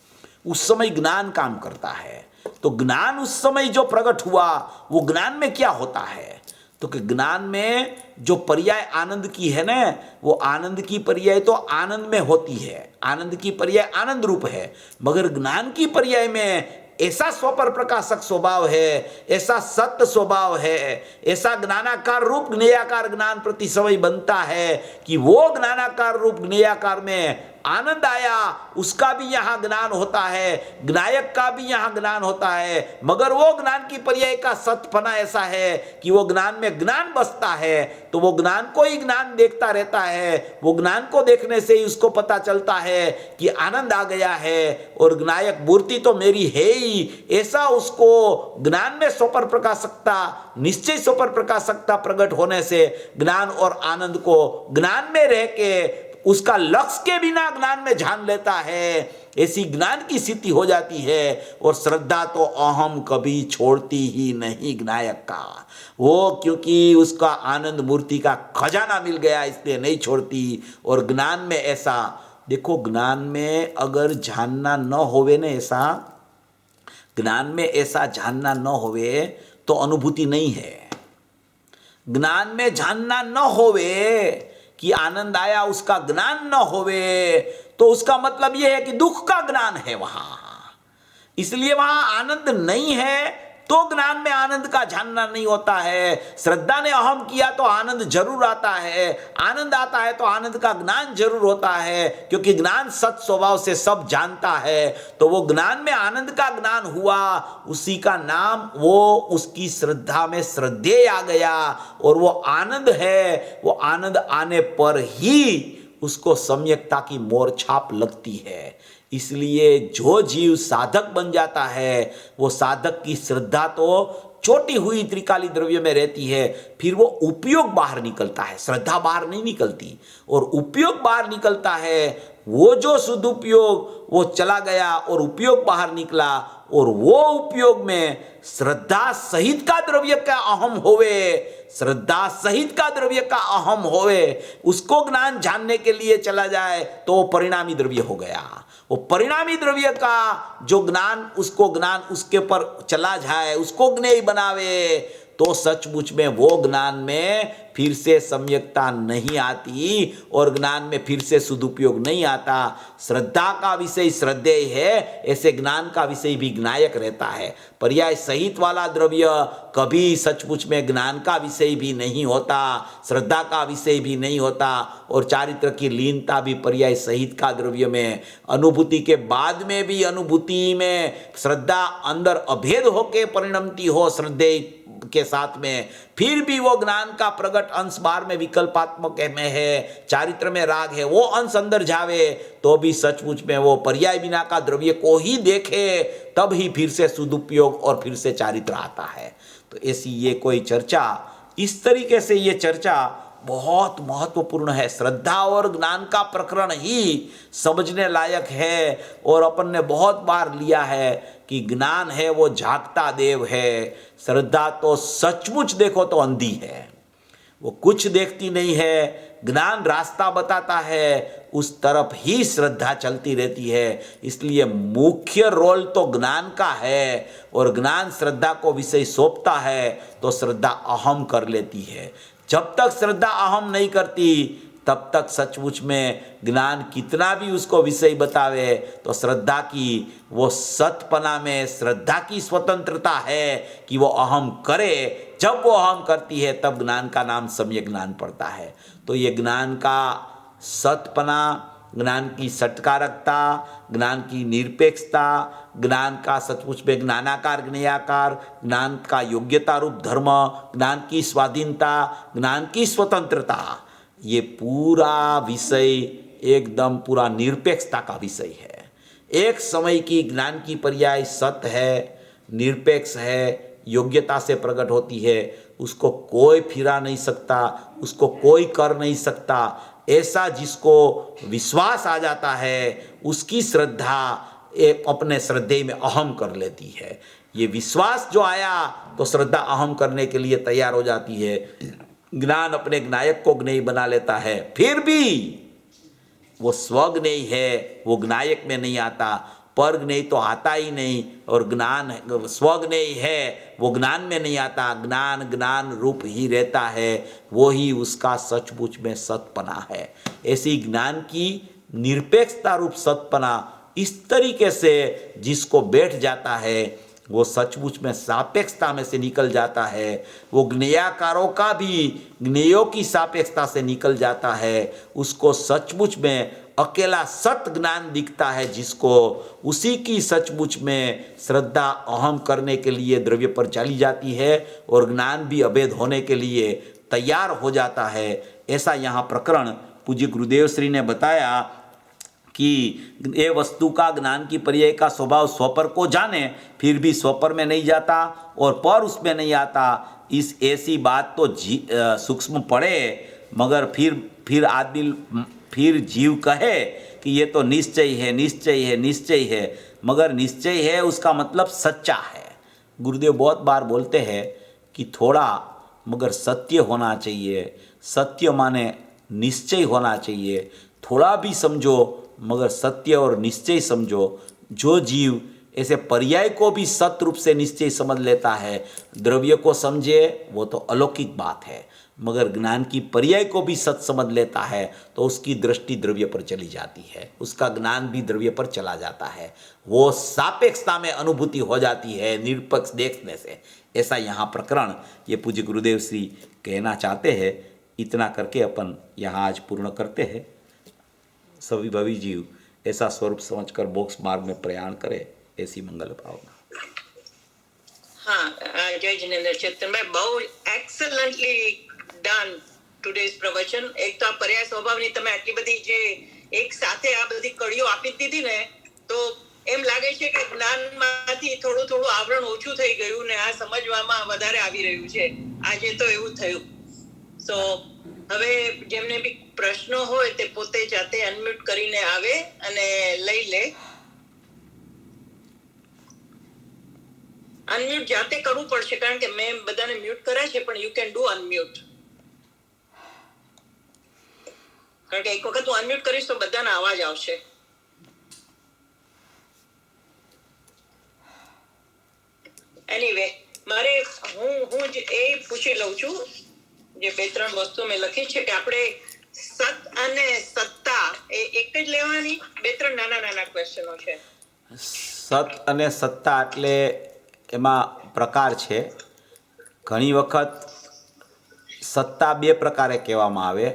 उस समय ज्ञान काम करता है, तो ज्ञान उस समय जो प्रकट हुआ वो ज्ञान में क्या होता है? तो कि ज्ञान में जो पर्याय आनंद की है ना, वो आनंद की पर्याय तो आनंद में होती है, आनंद की पर्याय आनंद रूप है, मगर ज्ञान की पर्याय में ऐसा स्वपर प्रकाशक स्वभाव है, ऐसा सत्य स्वभाव है, ऐसा ज्ञानाकार रूप ज्ञेयाकार ज्ञान प्रति समय बनता है कि वो ज्ञानाकार रूप ज्ञेयाकार में आनंद आया, उसका भी यहाँ ज्ञान होता है, ज्ञायक का भी यहाँ ज्ञान होता है, मगर वो ज्ञान की पर्याय का सत्पना ऐसा है कि वो ज्ञान में ज्ञान बसता है, तो वो ज्ञान को ही ज्ञान देखता रहता है। वो ज्ञान को देखने से ही उसको पता चलता है कि आनंद आ गया है और ज्ञायक मूर्ति तो मेरी है ही, ऐसा उसको ज्ञान में स्वपर प्रकाशकता, निश्चय स्वपर प्रकाशकता प्रकट होने से ज्ञान और आनंद को ज्ञान में रह के उसका लक्ष्य के बिना ज्ञान में जान लेता है। ऐसी ज्ञान की स्थिति हो जाती है। और श्रद्धा तो अहम कभी छोड़ती ही नहीं ज्ञायक का, वो क्योंकि उसका आनंद मूर्ति का खजाना मिल गया इसलिए नहीं छोड़ती। और ज्ञान में ऐसा देखो, ज्ञान में अगर जानना न होवे न, ऐसा ज्ञान में ऐसा जानना न होवे तो अनुभूति नहीं है। ज्ञान में जानना न होवे कि आनंद आया, उसका ज्ञान न होवे तो उसका मतलब यह है कि दुख का ज्ञान है वहां, इसलिए वहां आनंद नहीं है, तो ज्ञान में आनंद का जानना नहीं होता है। श्रद्धा ने अहम किया तो आनंद जरूर आता है, आनंद आता है तो आनंद का ज्ञान जरूर होता है, क्योंकि ज्ञान सत स्वभाव से सब जानता है। तो वो ज्ञान में आनंद का ज्ञान हुआ, उसी का नाम वो उसकी श्रद्धा में श्रद्धेय आ गया, और वो आनंद है। वो आनंद आने पर ही उसको सम्यकता की मोर छाप लगती है। इसलिए जो जीव साधक बन जाता है, वो साधक की श्रद्धा तो छोटी हुई त्रिकाली द्रव्य में रहती है, फिर वो उपयोग बाहर निकलता है, श्रद्धा बाहर नहीं निकलती, और उपयोग बाहर निकलता है। वो जो सदुपयोग वो चला गया और उपयोग बाहर निकला, और वो उपयोग में श्रद्धा सहित का द्रव्य का अहम होवे, श्रद्धा सहित का द्रव्य का अहम होवे, उसको ज्ञान जानने के लिए चला जाए तो वो परिणामी द्रव्य हो गया। वो परिणामी द्रव्य का जो ज्ञान, उसको ज्ञान उसके पर चला जाए, उसको ज्ञेय बनावे, तो सचमुच में वो ज्ञान में फिर से सम्यकता नहीं आती और ज्ञान में फिर से सदुपयोग नहीं आता। श्रद्धा का विषय श्रद्धेय है, ऐसे ज्ञान का विषय भी ज्ञायक रहता है। पर्याय सहित वाला द्रव्य कभी सचमुच में ज्ञान का विषय भी नहीं होता, श्रद्धा का विषय भी नहीं होता, और चारित्र की लीनता भी पर्याय सहित का द्रव्य में, अनुभूति के बाद में भी अनुभूति में श्रद्धा अंदर अभेद होके परिणमती हो श्रद्धेय के साथ में, फिर भी वो ज्ञान का प्रगट अंश बाहर में विकल्पात्मक में है, चारित्र में राग है, वो अंश अंदर जावे तो भी सचमुच में वो पर्याय बिना का द्रव्य को ही देखे, तब ही फिर से सदुपयोग और फिर से चारित्र आता है। तो ऐसी ये कोई चर्चा, इस तरीके से ये चर्चा बहुत महत्वपूर्ण है। श्रद्धा और ज्ञान का प्रकरण ही समझने लायक है, और अपन ने बहुत बार लिया है कि ज्ञान है वो जागता देव है, श्रद्धा तो सचमुच देखो तो अंधी है, वो कुछ देखती नहीं है, ज्ञान रास्ता बताता है, उस तरफ ही श्रद्धा चलती रहती है। इसलिए मुख्य रोल तो ज्ञान का है, और ज्ञान श्रद्धा को विषय सौंपता है तो श्रद्धा अहम कर लेती है। जब तक श्रद्धा अहम नहीं करती तब तक सचमुच में ज्ञान कितना भी उसको विषय बतावे तो श्रद्धा की वो सतपना में श्रद्धा की स्वतंत्रता है कि वो अहम करे। जब वो अहम करती है तब ज्ञान का नाम सम्यक ज्ञान पड़ता है। तो ये ज्ञान का सतपना, ज्ञान की सत्कारकता, ज्ञान की निरपेक्षता, ज्ञान का सचमुच में ज्ञानाकार ज्ञेयाकार, ज्ञान का योग्यता रूप धर्म, ज्ञान की स्वाधीनता, ज्ञान की स्वतंत्रता, ये पूरा विषय एकदम पूरा निरपेक्षता का विषय है। एक समय की ज्ञान की पर्याय सत्य है, निरपेक्ष है, योग्यता से प्रकट होती है, उसको कोई फिरा नहीं सकता, उसको कोई कर नहीं सकता। ऐसा जिसको विश्वास आ जाता है उसकी श्रद्धा अपने श्रद्धे में अहम कर लेती है। ये विश्वास जो आया तो श्रद्धा अहम करने के लिए तैयार हो जाती है। ज्ञान अपने ज्ञायक को ज्ञेय बना लेता है, फिर भी वो स्वज्ञेय है, वो ज्ञायक में नहीं आता। पर ज्ञेय तो आता ही नहीं, और ज्ञान स्वज्ञेय है वो ज्ञान में नहीं आता। ज्ञान ज्ञान रूप ही रहता है, वो ही उसका सचमुच में सतपना है। ऐसी ज्ञान की निरपेक्षता रूप सतपना इस तरीके से जिसको बैठ जाता है वो सचमुच में सापेक्षता में से निकल जाता है। वो ज्ञेयाकारों का भी ज्ञेयों की सापेक्षता से निकल जाता है। उसको सचमुच में अकेला सत ज्ञान दिखता है जिसको, उसी की सचमुच में श्रद्धा अहम करने के लिए द्रव्य पर चली जाती है और ज्ञान भी अभेद होने के लिए तैयार हो जाता है। ऐसा यहाँ प्रकरण पूज्य गुरुदेव श्री ने बताया कि ये वस्तु का ज्ञान की पर्याय का स्वभाव स्वपर को जाने, फिर भी स्वपर में नहीं जाता और पर उसमें नहीं आता। इस ऐसी बात तो सूक्ष्म पड़े, मगर फिर आदमी फिर जीव कहे कि ये तो निश्चय है, निश्चय है, निश्चय है, मगर निश्चय है उसका मतलब सच्चा है। गुरुदेव बहुत बार बोलते हैं कि थोड़ा मगर सत्य होना चाहिए। सत्य माने निश्चय होना चाहिए। थोड़ा भी समझो मगर सत्य और निश्चय समझो। जो जीव ऐसे पर्याय को भी सत्य रूप से निश्चय समझ लेता है, द्रव्य को समझे वो तो अलौकिक बात है, मगर ज्ञान की पर्याय को भी सत्य समझ लेता है तो उसकी दृष्टि द्रव्य पर चली जाती है, उसका ज्ञान भी द्रव्य पर चला जाता है। वो सापेक्षता में अनुभूति हो जाती है निरपेक्ष देखने से। ऐसा यहाँ प्रकरण ये पूज्य गुरुदेव श्री कहना चाहते हैं। इतना करके अपन यहाँ आज पूर्ण करते हैं। सभी भवी जीव ऐसा स्वरूप समझकर मोक्ष मार्ग में प्रयाण करे, ऐसी मंगल भावना। हाँ, जय जिनेन्द्र चेतन भाई, बहु एक्सेलेंटली डन ટુડેઝ પ્રવચન. એક તો આ પર્યાય સ્વભાવની તમે આટલી બધી જે એક સાથે આ બધી કડીઓ આપી દીધી ને, તો એમ લાગે છે કે જ્ઞાનમાંથી થોડું થોડું આવરણ ઓછું થઈ ગયું ને આ સમજવામાં વધારે આવી રહ્યું છે. આજે તો એવું થયું. સો હવે જેમને બી પ્રશ્નો હોય તે પોતે જાતે અનમ્યુટ કરીને આવે અને લઈ લે. અનમ્યુટ જાતે કરવું પડશે કારણ કે મેં બધાને મ્યુટ કર્યા છે, પણ યુ કેન ડુ અનમ્યુટ. કારણ કે એક વખત હું અનમ્યુટ કરીશ તો બધાનો અવાજ આવશે. એનીવે મારે હું એ પૂછી લઉં છું, જે બે ત્રણ વસ્તુ મેં લખી છે કે આપણે સત અને સત્તા એ એક જ લેવાની. બે ત્રણ નાના નાના ક્વેશ્ચનો છે. સત અને સત્તા એટલે એમાં પ્રકાર છે. ઘણી વખત સત્તા બે પ્રકારે કહેવામાં આવે.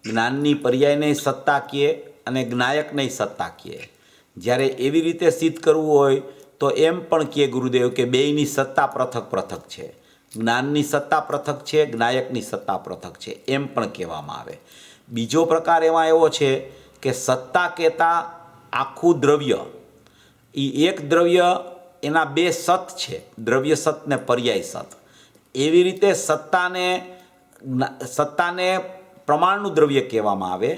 જ્ઞાનની પર્યાયને સત્તા કહે અને જ્ઞાયકને સત્તા કહે. જ્યારે એવી રીતે સિદ્ધ કરવું હોય તો એમ પણ કહે ગુરુદેવ કે બેયની સત્તા પૃથક પૃથક છે. જ્ઞાનની સત્તા પૃથક છે, જ્ઞાયકની સત્તા પૃથક છે, એમ પણ કહેવામાં આવે. બીજો પ્રકાર એમાં એવો છે કે સત્તા કહેતા આખું દ્રવ્ય, એ એક દ્રવ્ય એના બે સત છે, દ્રવ્ય સત ને પર્યાય સત. એવી રીતે સત્તાને પ્રમાણનું દ્રવ્ય કહેવામાં આવે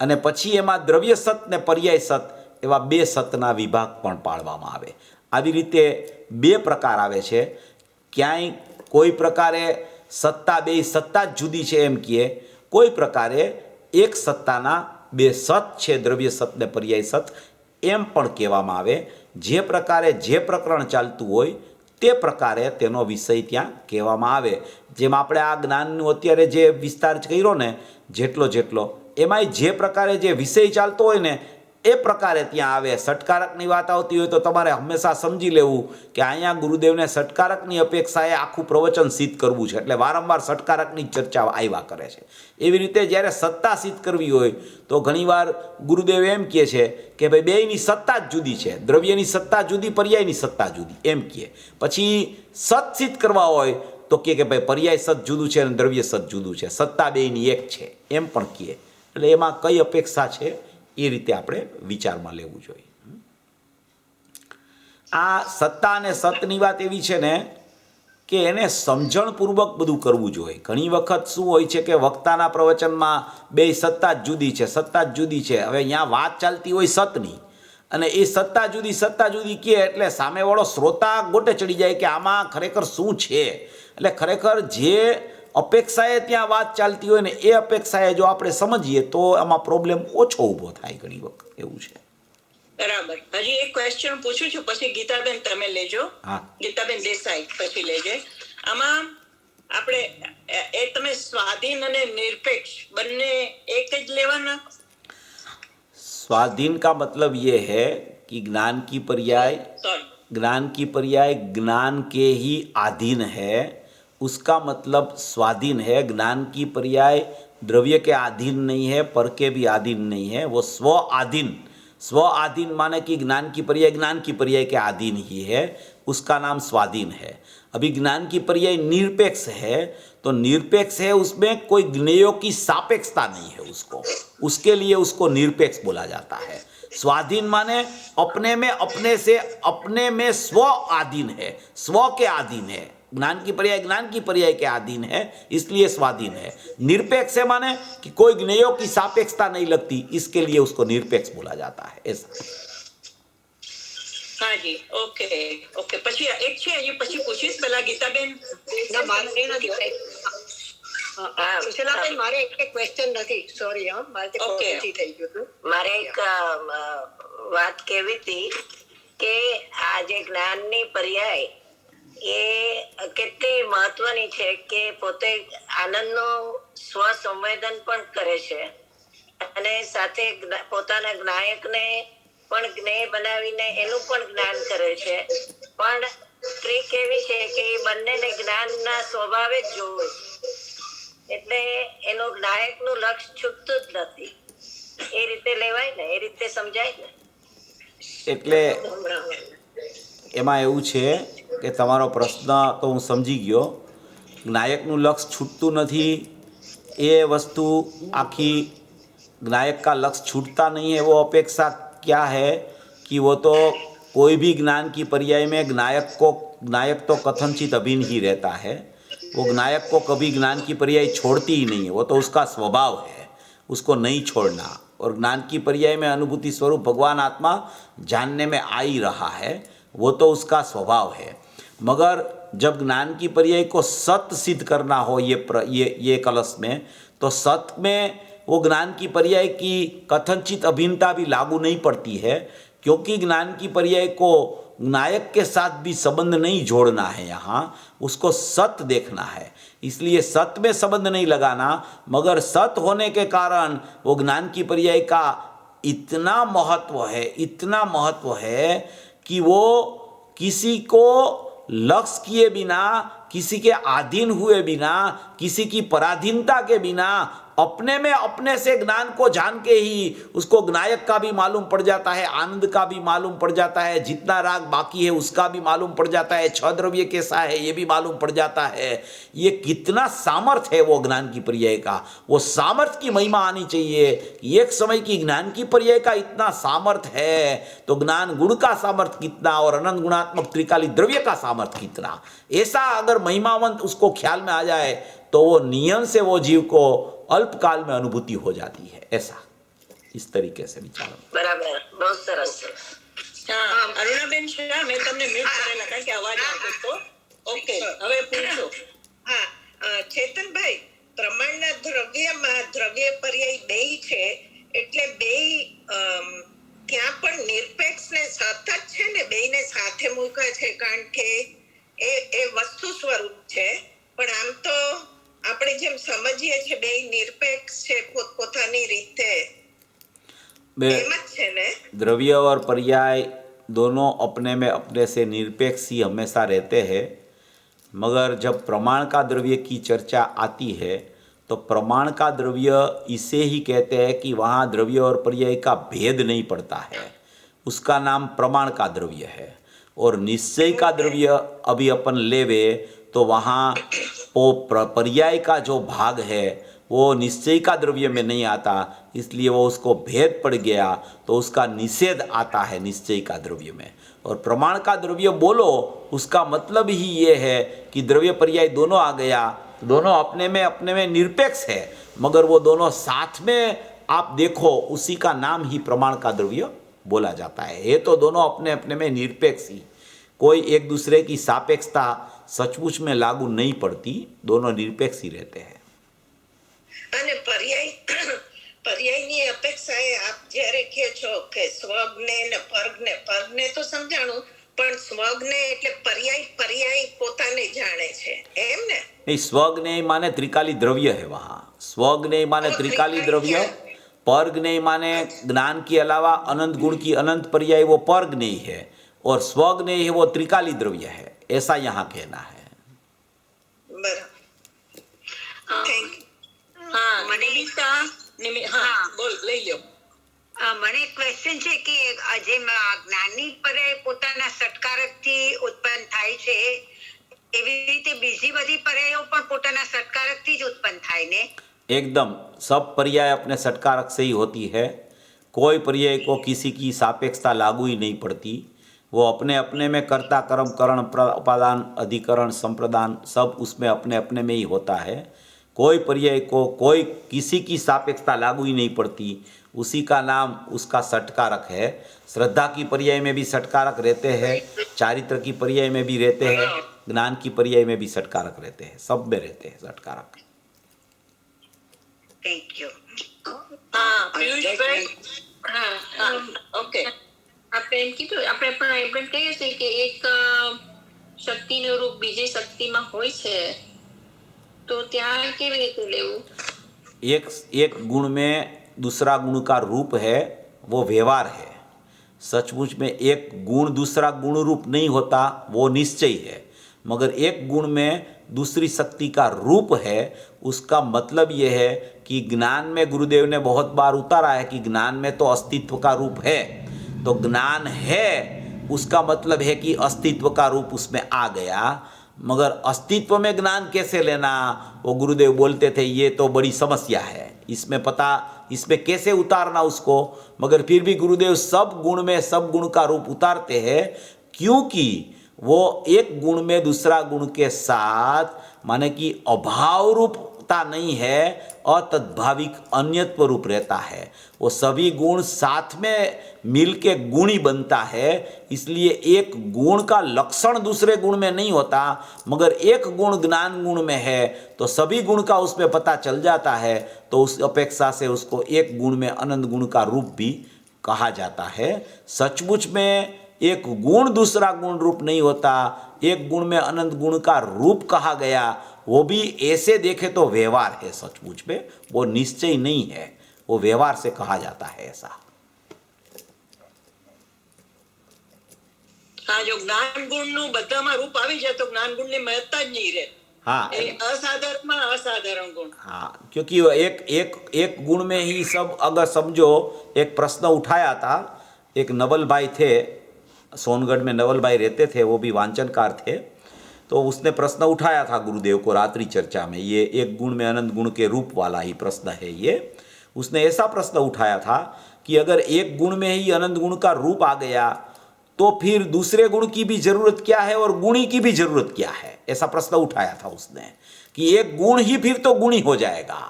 અને પછી એમાં દ્રવ્ય સત ને પર્યાય સત એવા બે સતના વિભાગ પણ પાડવામાં આવે. આવી રીતે બે પ્રકાર આવે છે. ક્યાંય કોઈ પ્રકારે સત્તા બે સત્તા જ જુદી છે એમ કહે, કોઈ પ્રકારે એક સત્તાના બે સત છે, દ્રવ્ય સત ને પર્યાય સત એમ પણ કહેવામાં આવે. જે પ્રકારે જે પ્રકરણ ચાલતું હોય તે પ્રકારે તેનો વિષય ત્યાં કહેવામાં આવે. જેમ આપણે આ જ્ઞાનનું અત્યારે જે વિસ્તાર કર્યો ને જેટલો એમાંય જે પ્રકારે જે વિષય ચાલતો હોય ને એ પ્રકારે ત્યાં આવે. ષટકારકની વાત આવતી હોય તો તમારે હંમેશા સમજી લેવું કે અહીંયા ગુરુદેવને ષટકારકની અપેક્ષાએ આખું પ્રવચન સિદ્ધ કરવું છે, એટલે વારંવાર ષટકારકની ચર્ચા આવ્યા કરે છે. એવી રીતે જ્યારે સત્તા સિદ્ધ કરવી હોય તો ઘણીવાર ગુરુદેવ એમ કહે છે કે ભાઈ બેયની સત્તા જ જુદી છે, દ્રવ્યની સત્તા જુદી, પર્યાયની સત્તા જુદી એમ કહે. પછી સત સિદ્ધ કરવા હોય તો કે ભાઈ પર્યાય સત જુદું છે અને દ્રવ્ય સત જુદું છે, સત્તા બેયની એક છે એમ પણ કહે. એટલે એમાં કઈ અપેક્ષા છે એ રીતે આપણે વિચારમાં લેવું જોઈએ. આ સત્તા અને સતની વાત એવી છે ને કે એને સમજણપૂર્વક બધું કરવું જોઈએ. ઘણી વખત શું હોય છે કે વક્તાના પ્રવચનમાં બે સત્તા જ જુદી છે, સત્તા જ જુદી છે. હવે અહીંયા વાત ચાલતી હોય સતની અને એ સત્તા જુદી કહે એટલે સામેવાળો શ્રોતા ગોટે ચડી જાય કે આમાં ખરેખર શું છે. એટલે ખરેખર જે અપેક્ષાએ ત્યાં વાત ચાલતી હોય ને એ અપેક્ષાએ જો આપણે સમજીએ તો આમાં પ્રોબ્લેમ ઓછો ઊભો થાય ઘણી વખત એવું છે. બરાબર. હજી એક ક્વેશ્ચન પૂછું છું, પછી ગીતાબેન તમે લેજો. હા, ગીતાબેન દેસાઈ પછી લેજે. આમાં આપણે એ તમે સ્વાધીન અને નિરપેક્ષ બંને એક જ લેવાના? स्वाधीन का मतलब ये है कि ज्ञान की पर्याय ज्ञान के ही अधीन है, उसका मतलब स्वाधीन है. ज्ञान की पर्याय द्रव्य के अधीन नहीं है, पर के भी अधीन नहीं है, वो स्व आधीन माने कि ज्ञान की पर्याय के अधीन ही है, उसका नाम स्वाधीन है. अभी ज्ञान की पर्याय निरपेक्ष है, तो निरपेक्ष है उसमें कोई ज्ञेयों की सापेक्षता नहीं है, उसके लिए उसको निरपेक्ष बोला जाता है. स्वाधीन माने अपने में स्व आधीन है, स्व के अधीन है. ज्ञान की पर्याय के अधीन है, इसलिए स्वाधीन है. निरपेक्ष है माने कि कोई ज्ञेयों की सापेक्षता नहीं लगती, इसके लिए उसको निरपेक्ष बोला जाता है. ऐसा. હા જી, ઓકે. પછી એક છે હજી પછી પૂછીશ, પેલા ગીતાબેન. ના મારે નથી. સુશીલાબેન મારે એક ક્વેશ્ચન નથી, સોરી. મારે તે પૂછી થઈ ગયું હતું. મારે એક વાત કહેવી હતી કે આ જે જ્ઞાનની પર્યાય એ કેટલી મહત્વની છે કે પોતે આનંદનો સ્વસંવેદન પણ કરે છે અને સાથે પોતાના જ્ઞાયકને પણ જ્ઞેય બનાવીને એનું પણ જ્ઞાન કરે છે. પણ ટ્રીક એવી છે કે એ બંનેને જ્ઞાનના સ્વભાવે જ જોવું, એટલે એનું જ્ઞાયકનું લક્ષ્ય છૂટતું જ નથી. એ રીતે લેવાય ને, એ રીતે સમજાય ને. એટલે એમાં એવું છે કે તમારો પ્રશ્ન તો હું સમજી ગયો. જ્ઞાયકનું લક્ષ્ય છૂટતું નથી એ વસ્તુ આખી ज्ञायक का लक्ष्य छूटता नहीं है, वो अपेक्षा क्या है कि वो तो कोई भी ज्ञान की पर्याय में ज्ञायक तो कथनचित अभिन्न ही रहता है. वो ज्ञायक को कभी ज्ञान की पर्याय छोड़ती ही नहीं है, वो तो उसका स्वभाव है, उसको नहीं छोड़ना. और ज्ञान की पर्याय में अनुभूति स्वरूप भगवान आत्मा जानने में आ ही रहा है, वो तो उसका स्वभाव है. मगर जब ज्ञान की पर्याय को सत सिद्ध करना हो ये कलश में, तो सत में वो ज्ञान की पर्याय की कथनचित अभिन्नता भी लागू नहीं पड़ती है, क्योंकि ज्ञान की पर्याय को नायक के साथ भी संबंध नहीं जोड़ना है, यहाँ उसको सत देखना है. इसलिए सत में संबंध नहीं लगाना, मगर सत होने के कारण वो ज्ञान की पर्याय का इतना महत्व है कि वो किसी को लक्ष्य किए बिना, किसी के अधीन हुए बिना, किसी की पराधीनता के बिना अपने से ज्ञान को जान के ही उसको ज्ञायक का भी मालूम पड़ जाता है, आनंद का भी मालूम पड़ जाता है, जितना राग बाकी है उसका भी मालूम पड़ जाता है, छह द्रव्य कैसा है ये भी मालूम पड़ जाता है. ये कितना सामर्थ्य है वो ज्ञान की पर्याय का, वो सामर्थ्य की महिमा आनी चाहिए. एक समय की ज्ञान की पर्याय का इतना सामर्थ्य है तो ज्ञान गुण का सामर्थ्य कितना और अनंत गुणात्मक त्रिकाली द्रव्य का सामर्थ्य कितना. ऐसा अगर महिमावंत उसको ख्याल में आ जाए तो वो नियम से वो जीव को अल्पकाल में अनुभूति हो जाती है. ऐसा इस तरीके से विचार. બરાબર, બહુ સરસ. હા, અરુણાબેન શાહ, મેં તમને મ્યુટ કરેલા કારણ કે અવાજ આવતો હતો. ઓકે, હવે પૂછો. હા, દ્રવ્ય પર્યાય બેય છે એટલે બેય ત્યાં પણ નિરપેક્ષ ને સતત છે ને બેયને સાથે મૂક્યા છે કારણ કે એ વસ્તુ સ્વરૂપ છે પણ આમ તો આપણે જેમ સમજીએ છીએ બેય નિરપેક્ષ છે પોતપોતાની રીતે એમ જ છે ને द्रव्य और पर्याय दोनों अपने में अपने से निरपेक्ष ही हमेशा रहते हैं, मगर जब प्रमाण का द्रव्य की चर्चा आती है तो प्रमाण का द्रव्य इसे ही कहते हैं कि वहाँ द्रव्य और पर्याय का भेद नहीं पड़ता है, उसका नाम प्रमाण का द्रव्य है। और निश्चय का द्रव्य अभी अपन लेवे तो वहाँ वो पर्याय का जो भाग है वो निश्चय का द्रव्य में नहीं आता, इसलिए वो उसको भेद पड़ गया तो उसका निषेध आता है निश्चय का द्रव्य में। और प्रमाण का द्रव्य बोलो उसका मतलब ही ये है कि द्रव्य पर्याय दोनों आ गया, दोनों अपने में निरपेक्ष है, मगर वो दोनों साथ में आप देखो उसी का नाम ही प्रमाण का द्रव्य बोला जाता है। ये तो दोनों अपने में निरपेक्ष ही, कोई एक दूसरे की सापेक्षता सचमुच में लागू नहीं पड़ती, दोनों निरपेक्ष ही रहते हैं। અને પર્યાયની અપેક્ષાએ આપ જ્યારે કહે છો કે સ્વજ્ઞે ને પરજ્ઞે તો સમજાણું પણ સ્વજ્ઞે એટલે પર્યાય પોતાને જાણે છે એમ ને नहीं, स्वज्ञेय माने त्रिकाली द्रव्य है वहाँ। स्वज्ञेय माने त्रिकाली द्रव्य, परज्ञेय माने ज्ञान के अलावा अनंत गुण की अनंत पर्याय वो परज्ञेय है, और स्वज्ञेय है वो त्रिकाली द्रव्य है, ऐसा यहाँ कहना है। બરાબર થેન્ક યુ હા બોલ લઈ લ્યો મને ક્વેશ્ચન છે કે જેમ જ્ઞાનની પર્યાય પોતાના સટકારકથી ઉત્પન્ન થાય છે એવી રીતે બીજી બધી પર્યાયો પણ પોતાના સટકારકથી જ ઉત્પન્ન થાય ને? एकदम, सब पर्याय अपने सटकारक से ही होती है, कोई पर्याय को किसी की सापेक्षता लागू ही नहीं पड़ती, वो अपने में कर्ता कर्म करण उपादान अधिकरण संप्रदान सब उसमें अपने में ही होता है। कोई पर्याय को कोई किसी की सापेक्षता लागू ही नहीं पड़ती, उसी का नाम उसका सटकारक है। श्रद्धा की पर्याय में भी सटकारक रहते हैं, चारित्र की पर्याय में भी रहते हैं, ज्ञान की पर्याय में भी सटकारक रहते हैं, सब में रहते हैं सटकारक। Thank you. પિયુષભાઈ ઓકે આપણે એમ કીધું આપણે પણ એમ કહીએ છીએ કે એક શક્તિનું રૂપ બીજી શક્તિમાં હોય છે, તો ત્યાં કેવી રીતે લેવું? एक गुण में दूसरा गुण का रूप है, वो व्यवहार है। सचमुच में एक गुण दूसरा गुण रूप नहीं होता, वो निश्चय है, मगर एक गुण में दूसरी शक्ति का रूप है, उसका मतलब ये है कि ज्ञान में गुरुदेव ने बहुत बार उतारा है कि ज्ञान में तो अस्तित्व का रूप है, तो ज्ञान है उसका मतलब है कि अस्तित्व का रूप उसमें आ गया, मगर अस्तित्व में ज्ञान कैसे लेना, वो गुरुदेव बोलते थे ये तो बड़ी समस्या है, इसमें कैसे उतारना उसको। मगर फिर भी गुरुदेव सब गुण में सब गुण का रूप उतारते हैं, क्योंकि वो एक गुण में दूसरा गुण के साथ माने कि अभाव रूपता नहीं है, अतद्भाविक अन्यत्व रूप रहता है। वो सभी गुण साथ में मिलके गुणी बनता है, इसलिए एक गुण का लक्षण दूसरे गुण में नहीं होता, मगर एक गुण ज्ञान गुण में है तो सभी गुण का उसमें पता चल जाता है, तो उस अपेक्षा से उसको एक गुण में अनंत गुण का रूप भी कहा जाता है। सचमुच में एक गुण दूसरा गुण रूप नहीं होता, एक गुण में अनंत गुण का रूप कहा गया, वो भी ऐसे देखे तो व्यवहार है, सचमुच में वो निश्चय नहीं है, वो व्यवहार से कहा जाता है ऐसा। હા જો જ્ઞાન ગુણનું બધામાં રૂપ આવી જાય તો જ્ઞાન ગુણની મહત્તા જ નહીં રહે। हाँ એ અસાધારણમાં અસાધારણ ગુણ। हाँ, क्योंकि वो एक गुण में ही सब, अगर समझो एक प्रश्न उठाया था, एक नवल भाई थे, सोनगढ़ में नवल भाई रहते थे, वो भी वांचनकार थे, तो उसने प्रश्न उठाया था गुरुदेव को रात्रि चर्चा में, ये एक गुण में अनंत गुण के रूप वाला ही प्रश्न है ये। उसने ऐसा प्रश्न उठाया था कि अगर एक गुण में ही अनंत गुण का रूप आ गया तो फिर दूसरे गुण की भी जरूरत क्या है और गुणी की भी जरूरत क्या है, ऐसा प्रश्न उठाया था उसने, कि एक गुण ही फिर तो गुणी हो जाएगा,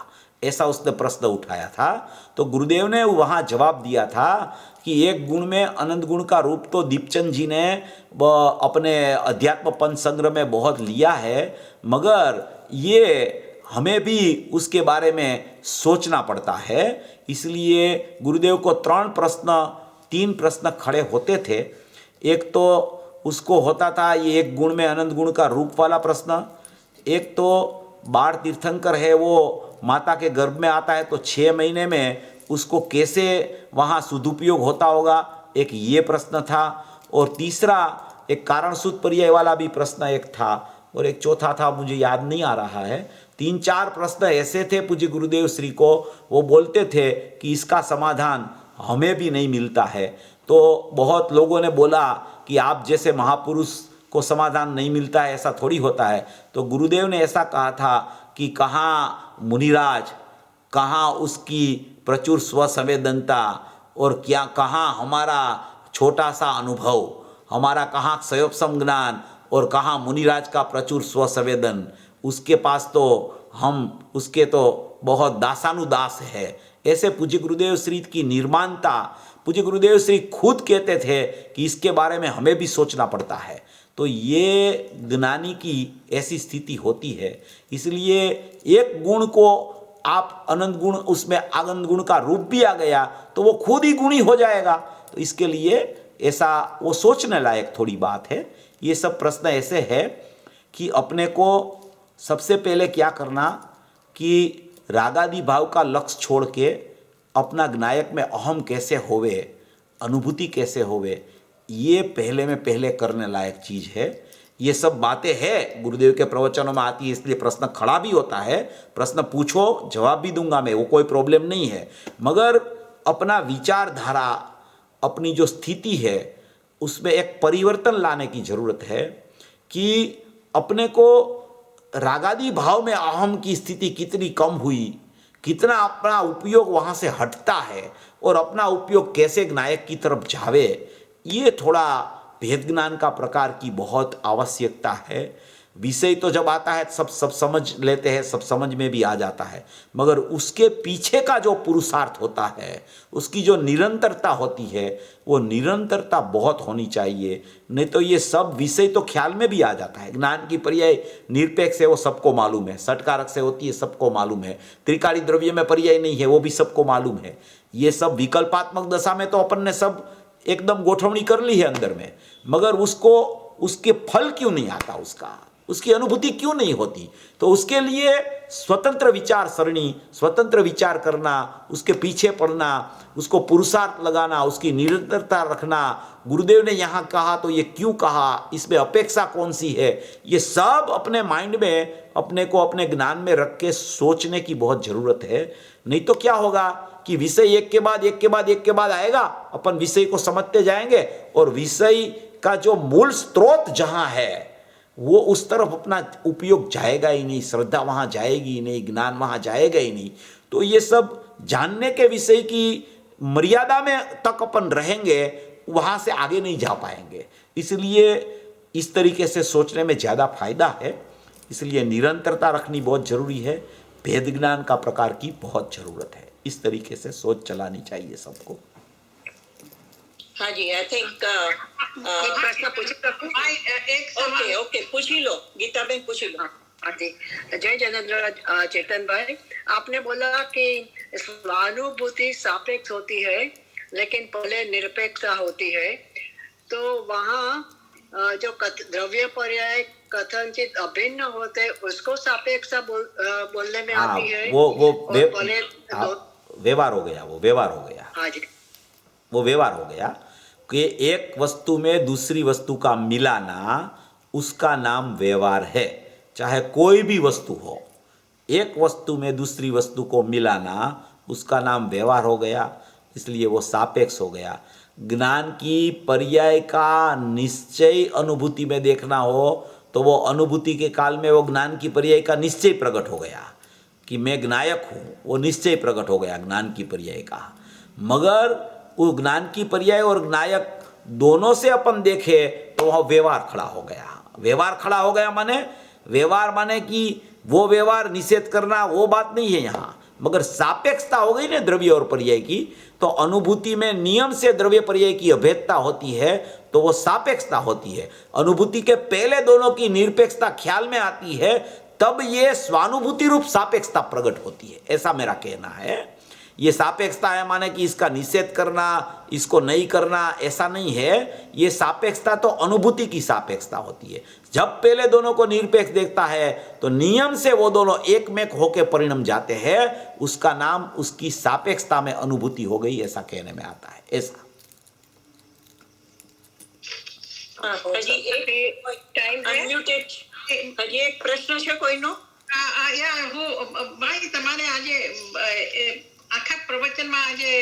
ऐसा उसने प्रश्न उठाया था। तो गुरुदेव ने वहाँ जवाब दिया था कि एक गुण में अनंत गुण का रूप तो दीपचंद जी ने अपने अध्यात्म पंच संग्रह में बहुत लिया है, मगर ये हमें भी उसके बारे में सोचना पड़ता है। इसलिए गुरुदेव को 3 प्रश्न खड़े होते थे। एक तो उसको होता था ये एक गुण में अनंत गुण का रूप वाला प्रश्न, एक तो बाढ़ तीर्थंकर है वो माता के गर्भ में आता है तो 6 महीने में उसको कैसे वहाँ सदुपयोग होता होगा, एक ये प्रश्न था। और तीसरा एक कारण सूत्र पर्याय वाला भी प्रश्न एक था, और एक चौथा था मुझे याद नहीं आ रहा है। 3-4 प्रश्न ऐसे थे पूज्य गुरुदेव श्री को, वो बोलते थे कि इसका समाधान हमें भी नहीं मिलता है। तो बहुत लोगों ने बोला कि आप जैसे महापुरुष को समाधान नहीं मिलता है, ऐसा थोड़ी होता है। तो गुरुदेव ने ऐसा कहा था कि कहाँ मुनिराज, कहाँ उसकी प्रचुर स्वसंवेदनता, और क्या कहाँ हमारा छोटा सा अनुभव, हमारा कहाँ क्षयोपशम ज्ञान, और कहाँ मुनिराज का प्रचुर स्वसंवेदन। उसके पास तो हम उसके तो बहुत दासानुदास है। ऐसे पूज्य गुरुदेव श्री की निर्माणता, पूज्य गुरुदेव श्री खुद कहते थे कि इसके बारे में हमें भी सोचना पड़ता है। तो ये ज्ञानी की ऐसी स्थिति होती है। इसलिए एक गुण को आप अनंत गुण, उसमें आनंद गुण का रूप भी आ गया तो वो खुद ही गुणी हो जाएगा। तो इसके लिए ऐसा वो सोचने लायक थोड़ी बात है। ये सब प्रश्न ऐसे है कि अपने को सबसे पहले क्या करना कि रागादि भाव का लक्ष्य छोड़ के अपना ज्ञायक में अहम कैसे होवे, अनुभूति कैसे होवे, ये पहले में पहले करने लायक चीज़ है। ये सब बातें हैं गुरुदेव के प्रवचनों में आती है, इसलिए प्रश्न खड़ा भी होता है। प्रश्न पूछो, जवाब भी दूंगा मैं, वो कोई प्रॉब्लम नहीं है। मगर अपना विचारधारा, अपनी जो स्थिति है उसमें एक परिवर्तन लाने की ज़रूरत है कि अपने को रागादि भाव में अहम की स्थिति कितनी कम हुई, कितना अपना उपयोग वहाँ से हटता है, और अपना उपयोग कैसे ज्ञायक की तरफ जावे, ये थोड़ा भेद ज्ञान का प्रकार की बहुत आवश्यकता है। विषय तो जब आता है सब समझ लेते हैं, सब समझ में भी आ जाता है, मगर उसके पीछे का जो पुरुषार्थ होता है, उसकी जो निरंतरता होती है, वो निरंतरता बहुत होनी चाहिए। नहीं तो ये सब विषय तो ख्याल में भी आ जाता है। ज्ञान की पर्याय निरपेक्ष है, वो सबको मालूम है। षटकारक से होती है, सबको मालूम है। त्रिकाली द्रव्य में पर्याय नहीं है, वो भी सबको मालूम है। ये सब विकल्पात्मक दशा में तो अपन ने सब एकदम गोठवणी कर ली है अंदर में, मगर उसको उसके फल क्यों नहीं आता, उसकी अनुभूति क्यों नहीं होती? तो उसके लिए स्वतंत्र विचार सरणी, स्वतंत्र विचार करना, उसके पीछे पड़ना, उसको पुरुषार्थ लगाना, उसकी निरंतरता रखना। गुरुदेव ने यहाँ कहा तो ये क्यों कहा, इसमें अपेक्षा कौन सी है, ये सब अपने माइंड में, अपने को अपने ज्ञान में रख के सोचने की बहुत ज़रूरत है। नहीं तो क्या होगा कि विषय एक के बाद एक के बाद एक के बाद आएगा, अपन विषय को समझते जाएंगे, और विषय का जो मूल स्रोत जहाँ है वो उस तरफ अपना उपयोग जाएगा ही नहीं, श्रद्धा वहाँ जाएगी ही नहीं, ज्ञान वहाँ जाएगा ही नहीं। तो ये सब जानने के विषय की मर्यादा में तक अपन रहेंगे, वहाँ से आगे नहीं जा पाएंगे। इसलिए इस तरीके से सोचने में ज़्यादा फायदा है। इसलिए निरंतरता रखनी बहुत ज़रूरी है। भेद ज्ञान का प्रकार की बहुत ज़रूरत है। इस तरीके से सोच चलानी चाहिए सबको। हाँ जी, आई थिंक एक प्रश्न पूछ सकूं? एक सवाल। ओके पूछी लो गीताबेन, पूछी लो। हाँ जी, जय जगन्नाथ चेतन भाई, आपने बोला कि स्वानुभूति सापेक्ष होती है लेकिन पहले निरपेक्षता होती है, तो वहाँ जो द्रव्य पर्याय कथनचित अभिन्न होते उसको सापेक्षता बोलने में आती है। वो व्यवहार हो गया, वो व्यवहार हो गया। हाँ जी, वो व्यवहार हो गया कि एक वस्तु में दूसरी वस्तु का मिलाना, उसका नाम व्यवहार है। चाहे कोई भी वस्तु हो, एक वस्तु में दूसरी वस्तु को मिलाना, उसका नाम व्यवहार हो गया। इसलिए वो सापेक्ष हो गया। ज्ञान की पर्याय का निश्चय अनुभूति में देखना हो तो वो अनुभूति के काल में वो ज्ञान की पर्याय का निश्चय प्रकट हो गया कि मैं ज्ञायक हूँ, वो निश्चय प्रकट हो गया ज्ञान की पर्याय का। मगर वो ज्ञान की पर्याय और ज्ञायक दोनों से अपन देखे तो वह व्यवहार खड़ा हो गया। व्यवहार खड़ा हो गया माने कि वो व्यवहार निषेध करना वो बात नहीं है यहाँ, मगर सापेक्षता हो गई ना द्रव्य और पर्याय की। तो अनुभूति में नियम से द्रव्य पर्याय की अभेदता होती है तो वो सापेक्षता होती है। अनुभूति के पहले दोनों की निरपेक्षता ख्याल में आती है, तब ये स्वानुभूति रूप सापेक्षता प्रकट होती है, ऐसा मेरा कहना है। ये सापेक्षता है माने कि इसका निषेध करना, इसको नहीं करना, ऐसा नहीं है। ये सापेक्षता तो अनुभूति की सापेक्षता होती है। जब पहले दोनों को निरपेक्ष देखता है तो नियम से वो दोनों एक में होके परिणम जाते हैं, उसका नाम उसकी सापेक्षता में अनुभूति हो गई, ऐसा कहने में आता है। ऐसा હજી એક ટાઈમ છે અનમ્યુટેડ હજી એક પ્રશ્ન છે કોઈનો? ભાઈ તમારે આજે આખા પ્રવચનમાં આજે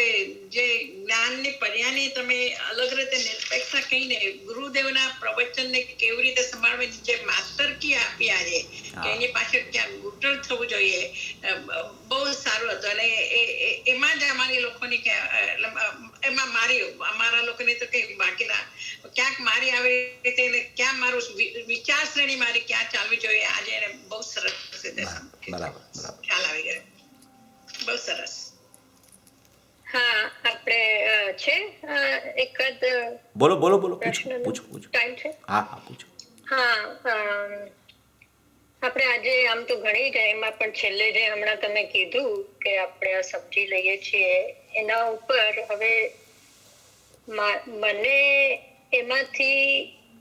જે જ્ઞાનની પર્યાની તમે અલગ રીતે નિરપેક્ષતા કહીને ગુરુદેવના પ્રવચનને કેવી રીતે સંભાળવાની જે માસ્ટર કી આપી આજે કે એની પાછળ ક્યાં ગુટર થવું જોઈએ, બહુ સારું હતું. અને એમાં જ અમારી લોકોની એમાં મારી અમારા લોકોની તો કઈ બાકી ના ક્યાંક મારી આવી રીતે ક્યાં મારું વિચાર શ્રેણી મારી ક્યાં ચાલવી જોઈએ આજે એને બહુ સરસ રીતે બરાબર બરાબર ખ્યાલ આવી ગયો. બહુ સરસ. હા, આપણે છે એકાદ બોલો બોલો બોલો, પૂછો પ્રશ્નનો પૂછો પૂછો. ટાઈમ છે? હા હા પૂછો. હા, આપણે આજે આમ તો ઘણી જ એમાં પણ છેલ્લે જે હમણાં તમે કીધું કે આપણે આ સમજી લઈએ છીએ એના ઉપર હવે મને એમાંથી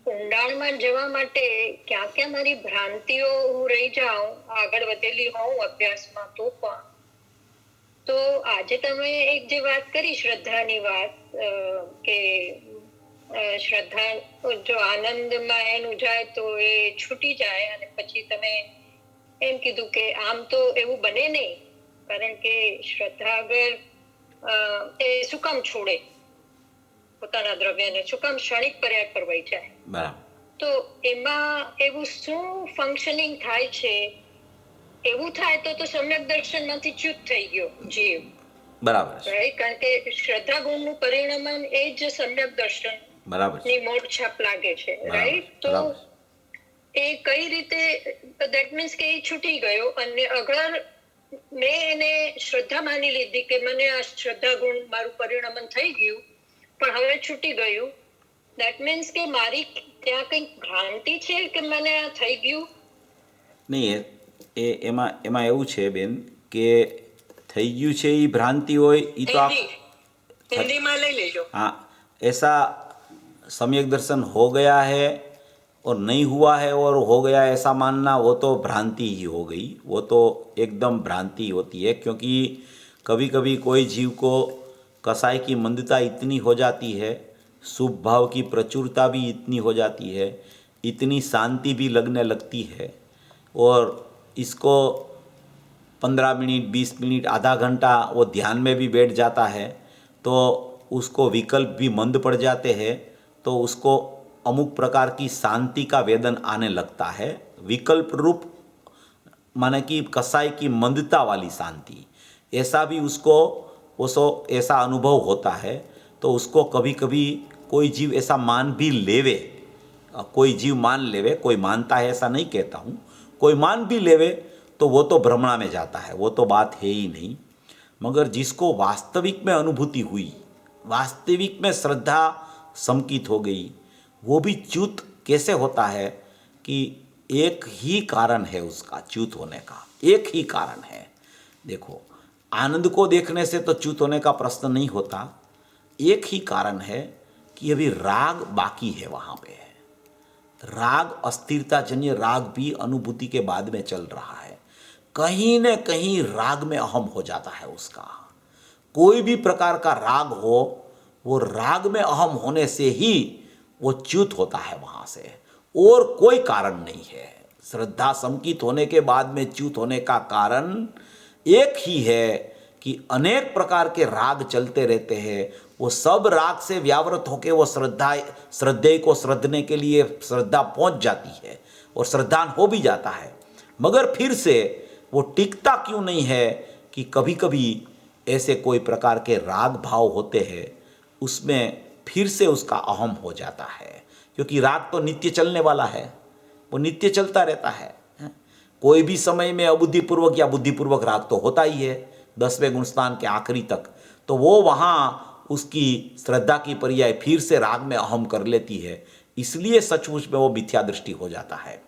ઊંડાણમાં જવા માટે ક્યાં ક્યાં મારી ભ્રાંતિઓ હું રહી જાઉં, આગળ વધેલી હોઉં અભ્યાસમાં તો પણ. તો આજે તમે એક જે વાત કરી શ્રદ્ધાની વાત કે શ્રદ્ધા જો આનંદમાં એનું જાય તો એ છૂટી જાય, અને પછી તમે એમ કીધું કે આમ તો એવું બને નહીં, કારણ કે શ્રદ્ધા અગર એ શું કામ છોડે પોતાના દ્રવ્યને, શું કામ ક્ષણિક પર્યાય પર વહી જાય. બરાબર. તો એમાં એવું શું ફંક્શનિંગ થાય છે? એવું થાય તો સમ્યક દર્શનમાંથી ચ્યુત થઈ ગયો જીવ. બરાબર છે. રાઈટ, કારણ કે શ્રદ્ધા ગુણનું પરિણમન એ જ સમ્યક દર્શન બરાબર છે. ની મોડ છાપ લાગે છે. રાઈટ, તો બરાબર. એ કઈ રીતે દેટ મીન્સ કે એ છૂટી ગયો, અને અગર મેં એને શ્રદ્ધા માની લીધી કે મને આ શ્રદ્ધા ગુણ મારું પરિણમન થઈ ગયું પણ હવે છૂટી ગયું, દેટ મીન્સ કે મારી ત્યાં કંઈક ભ્રાંતિ છે કે મને આ થઈ ગયું? નહીં, એમાં એવું છે બેન કે થઈ ગયું છે એ ભ્રાંતિ હોય એ તો हिंदीમાં લઈ લેજો. हाँ, ऐसा सम्यक दर्शन हो गया है और नहीं हुआ है और हो गया ऐसा मानना, वो तो भ्रांति ही हो गई, वो तो एकदम भ्रांति होती है। क्योंकि कभी कभी कोई जीव को कसाई की मंदता इतनी हो जाती है, शुभ भाव की प्रचुरता भी इतनी हो जाती है, इतनी शांति भी लगने लगती है, और इसको 15 मिनट 20 मिनट आधा घंटा वो ध्यान में भी बैठ जाता है तो उसको विकल्प भी मंद पड़ जाते हैं, तो उसको अमुक प्रकार की शांति का वेदन आने लगता है। विकल्प रूप माने कि कसाई की मंदता वाली शांति, ऐसा भी उसको ऐसा अनुभव होता है। तो उसको कभी कभी कोई जीव ऐसा मान भी लेवे, कोई जीव मान लेवे, कोई मानता है ऐसा नहीं कहता हूँ, कोई मान भी लेवे तो वो तो भ्रमणा में जाता है, वो तो बात है ही नहीं। मगर जिसको वास्तविक में अनुभूति हुई, वास्तविक में श्रद्धा समकित हो गई, वो भी च्युत कैसे होता है कि एक ही कारण है उसका च्युत होने का, एक ही कारण है। देखो, आनंद को देखने से तो च्युत होने का प्रश्न नहीं होता, एक ही कारण है कि अभी राग बाकी है, वहाँ पे है राग, अस्थिरताजन्य राग भी अनुभूति के बाद में चल रहा है। कहीं न कहीं राग में अहम हो जाता है उसका। कोई भी प्रकार का राग हो, वो राग में अहम होने से ही वो च्युत होता है वहाँ से, और कोई कारण नहीं है। श्रद्धा समकित होने के बाद में च्युत होने का कारण एक ही है कि अनेक प्रकार के राग चलते रहते हैं, वो सब राग से व्यावृत होकर वो श्रद्धेय को श्रद्धने के लिए श्रद्धा पहुंच जाती है और श्रद्धान हो भी जाता है। मगर फिर से वो टिकता क्यों नहीं है कि कभी कभी ऐसे कोई प्रकार के राग भाव होते हैं, उसमें फिर से उसका अहम हो जाता है, क्योंकि राग तो नित्य चलने वाला है, वो नित्य चलता रहता है। कोई भी समय में अबुद्धिपूर्वक या बुद्धिपूर्वक राग तो होता ही है, 10वें गुणस्थान के आखिरी तक, तो वो वहाँ उसकी श्रद्धा की पर्याय फिर से राग में अहम कर लेती है, इसलिए सचमुच में वो मिथ्या दृष्टि हो जाता है।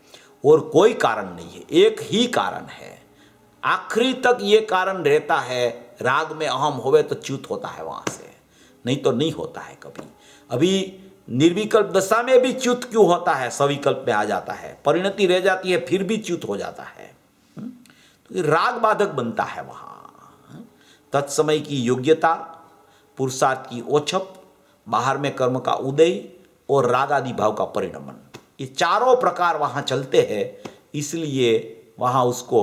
और कोई कारण नहीं है, एक ही कारण है। आखिरी तक ये कारण रहता है। राग में अहम होवे तो च्युत होता है वहाँ से, नहीं तो नहीं होता है कभी। अभी निर्विकल्प दशा में भी च्युत क्यों होता है, सविकल्प में आ जाता है, परिणति रह जाती है फिर भी च्युत हो जाता है। तो राग बाधक बनता है वहाँ। तत्समय की योग्यता, पुरुषार्थ की ओछप, बाहर में कर्म का उदय और राग आदि भाव का परिणमन, ये चारों प्रकार वहाँ चलते हैं। इसलिए वहाँ उसको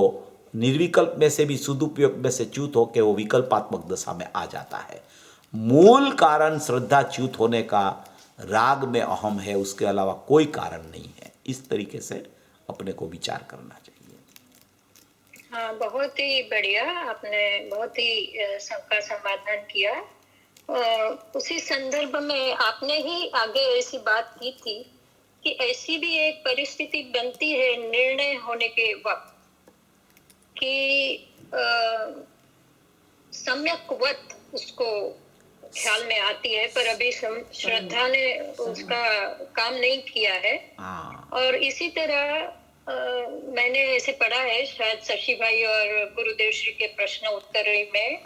निर्विकल्प में से भी सदुपयोग में से च्युत होकर वो विकल्पात्मक दशा में आ जाता है। मूल कारण श्रद्धा च्युत होने का राग में अहम है, उसके अलावा कोई कारण नहीं है। इस तरीके से अपने को विचार करना चाहिए। हाँ, बहुत ही बढ़िया, आपने बहुत ही सबका समाधान किया। उसी संदर्भ में आपने ही आगे ऐसी बात की थी कि ऐसी भी एक परिस्थिति बनती है निर्णय होने के वक्त कि सम्यकवत उसको ख्याल में आती है, पर अभी श्रद्धा ने उसका काम नहीं किया है। और इसी तरह मैंने ऐसे पढ़ा है, शायद शशि भाई और गुरुदेव श्री के प्रश्न उत्तर में,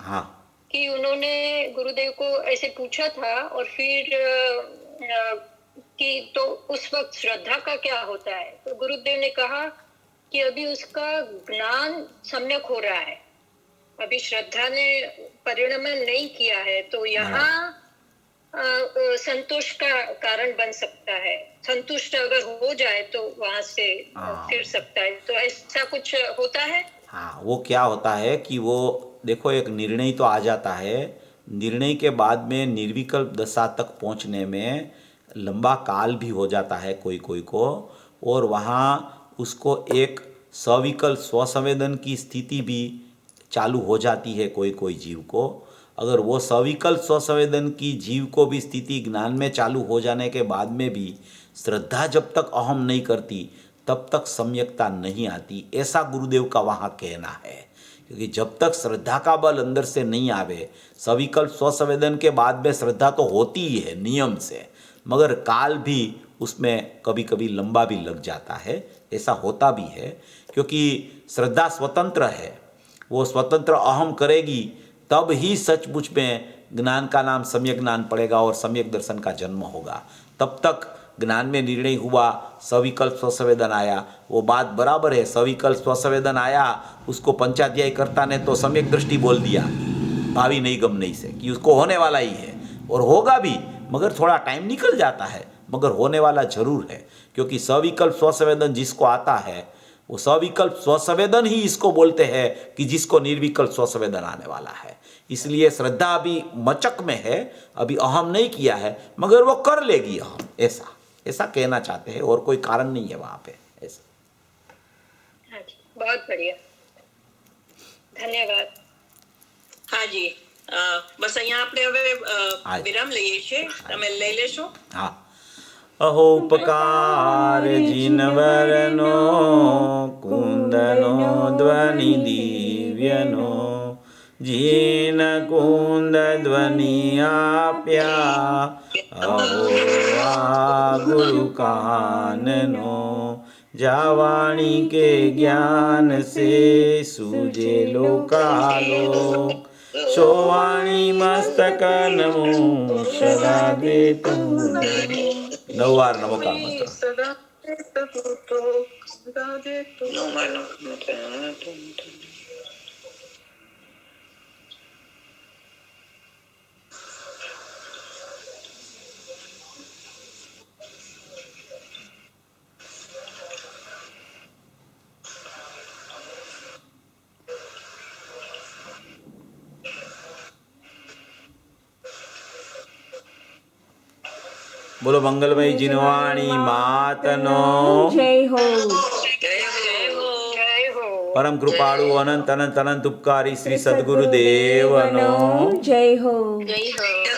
कि उन्होंने गुरुदेव को ऐसे पूछा था और फिर कि तो उस वक्त श्रद्धा का क्या होता है, तो गुरुदेव ने कहा कि अभी उसका ज्ञान सम्यक हो रहा है, अभी श्रद्धा ने परिणमन नहीं किया है, तो यहाँ संतोष का कारण बन सकता है। संतुष्ट अगर हो जाए तो वहां से फिर सकता है, तो ऐसा कुछ होता है। हाँ, वो क्या होता है कि वो देखो, एक निर्णय तो आ जाता है, निर्णय के बाद में निर्विकल्प दशा तक पहुंचने में लंबा काल भी हो जाता है कोई कोई को, और वहाँ उसको एक सविकल्प स्वसंवेदन की स्थिति भी चालू हो जाती है कोई कोई जीव को। अगर वो सविकल्प स्वसंवेदन की जीव को भी स्थिति ज्ञान में चालू हो जाने के बाद में भी श्रद्धा जब तक अहम नहीं करती तब तक सम्यकता नहीं आती, ऐसा गुरुदेव का वहाँ कहना है। क्योंकि जब तक श्रद्धा का बल अंदर से नहीं आवे, सविकल्प स्वसंवेदन के बाद में श्रद्धा तो होती ही है नियम से, मगर काल भी उसमें कभी कभी लंबा भी लग जाता है, ऐसा होता भी है। क्योंकि श्रद्धा स्वतंत्र है, वो स्वतंत्र अहम करेगी तब ही सचमुच में ज्ञान का नाम सम्यक ज्ञान पड़ेगा और सम्यक दर्शन का जन्म होगा। तब तक ज्ञान में निर्णय हुआ, सविकल्प स्वसंवेदन आया, वो बात बराबर है। सविकल्प स्वसंवेदन आया, उसको पंचाध्यायी कर्ता ने तो सम्यक दृष्टि बोल दिया भावी नहीं गम नहीं से कि उसको होने वाला ही है, और होगा भी, मगर थोड़ा टाइम निकल जाता है, मगर होने वाला जरूर है। क्योंकि सविकल्प स्वसंवेदन जिसको आता है वो सविकल्प स्वसंवेदन ही इसको बोलते हैं कि जिसको निर्विकल्प स्वसंवेदन आने वाला है। इसलिए श्रद्धा अभी मचक में है, अभी अहम नहीं किया है, मगर वो कर लेगी अहम, ऐसा ऐसा कहना चाहते हैं, और कोई कारण नहीं है वहाँ पे ऐसा। हाँ जी, बहुत बढ़िया, धन्यवाद। હા જી, બસ અહીંયા આપણે હવે વિરામ લઈએ છીએ, તમે લઈ લેશો? હા। अहो उपकार जिनवरनो कुंदनो ध्वनि दिव्यनो, जीन कुंद ध्वनि आप्या अहो आ गुरु काननो, जावाणी के ज्ञान से सूझे लोकालोक, सोवाणी मस्तक नमो सदा दे तुम। 9 વાર નમોકાર મંત્ર। बोलो मंगलमयी जिनवाणी मातनो जय हो। परम कृपाळु अनंत अनंत अनंत उपकारी श्री सद्गुरुदेवनो जय हो। जय हो।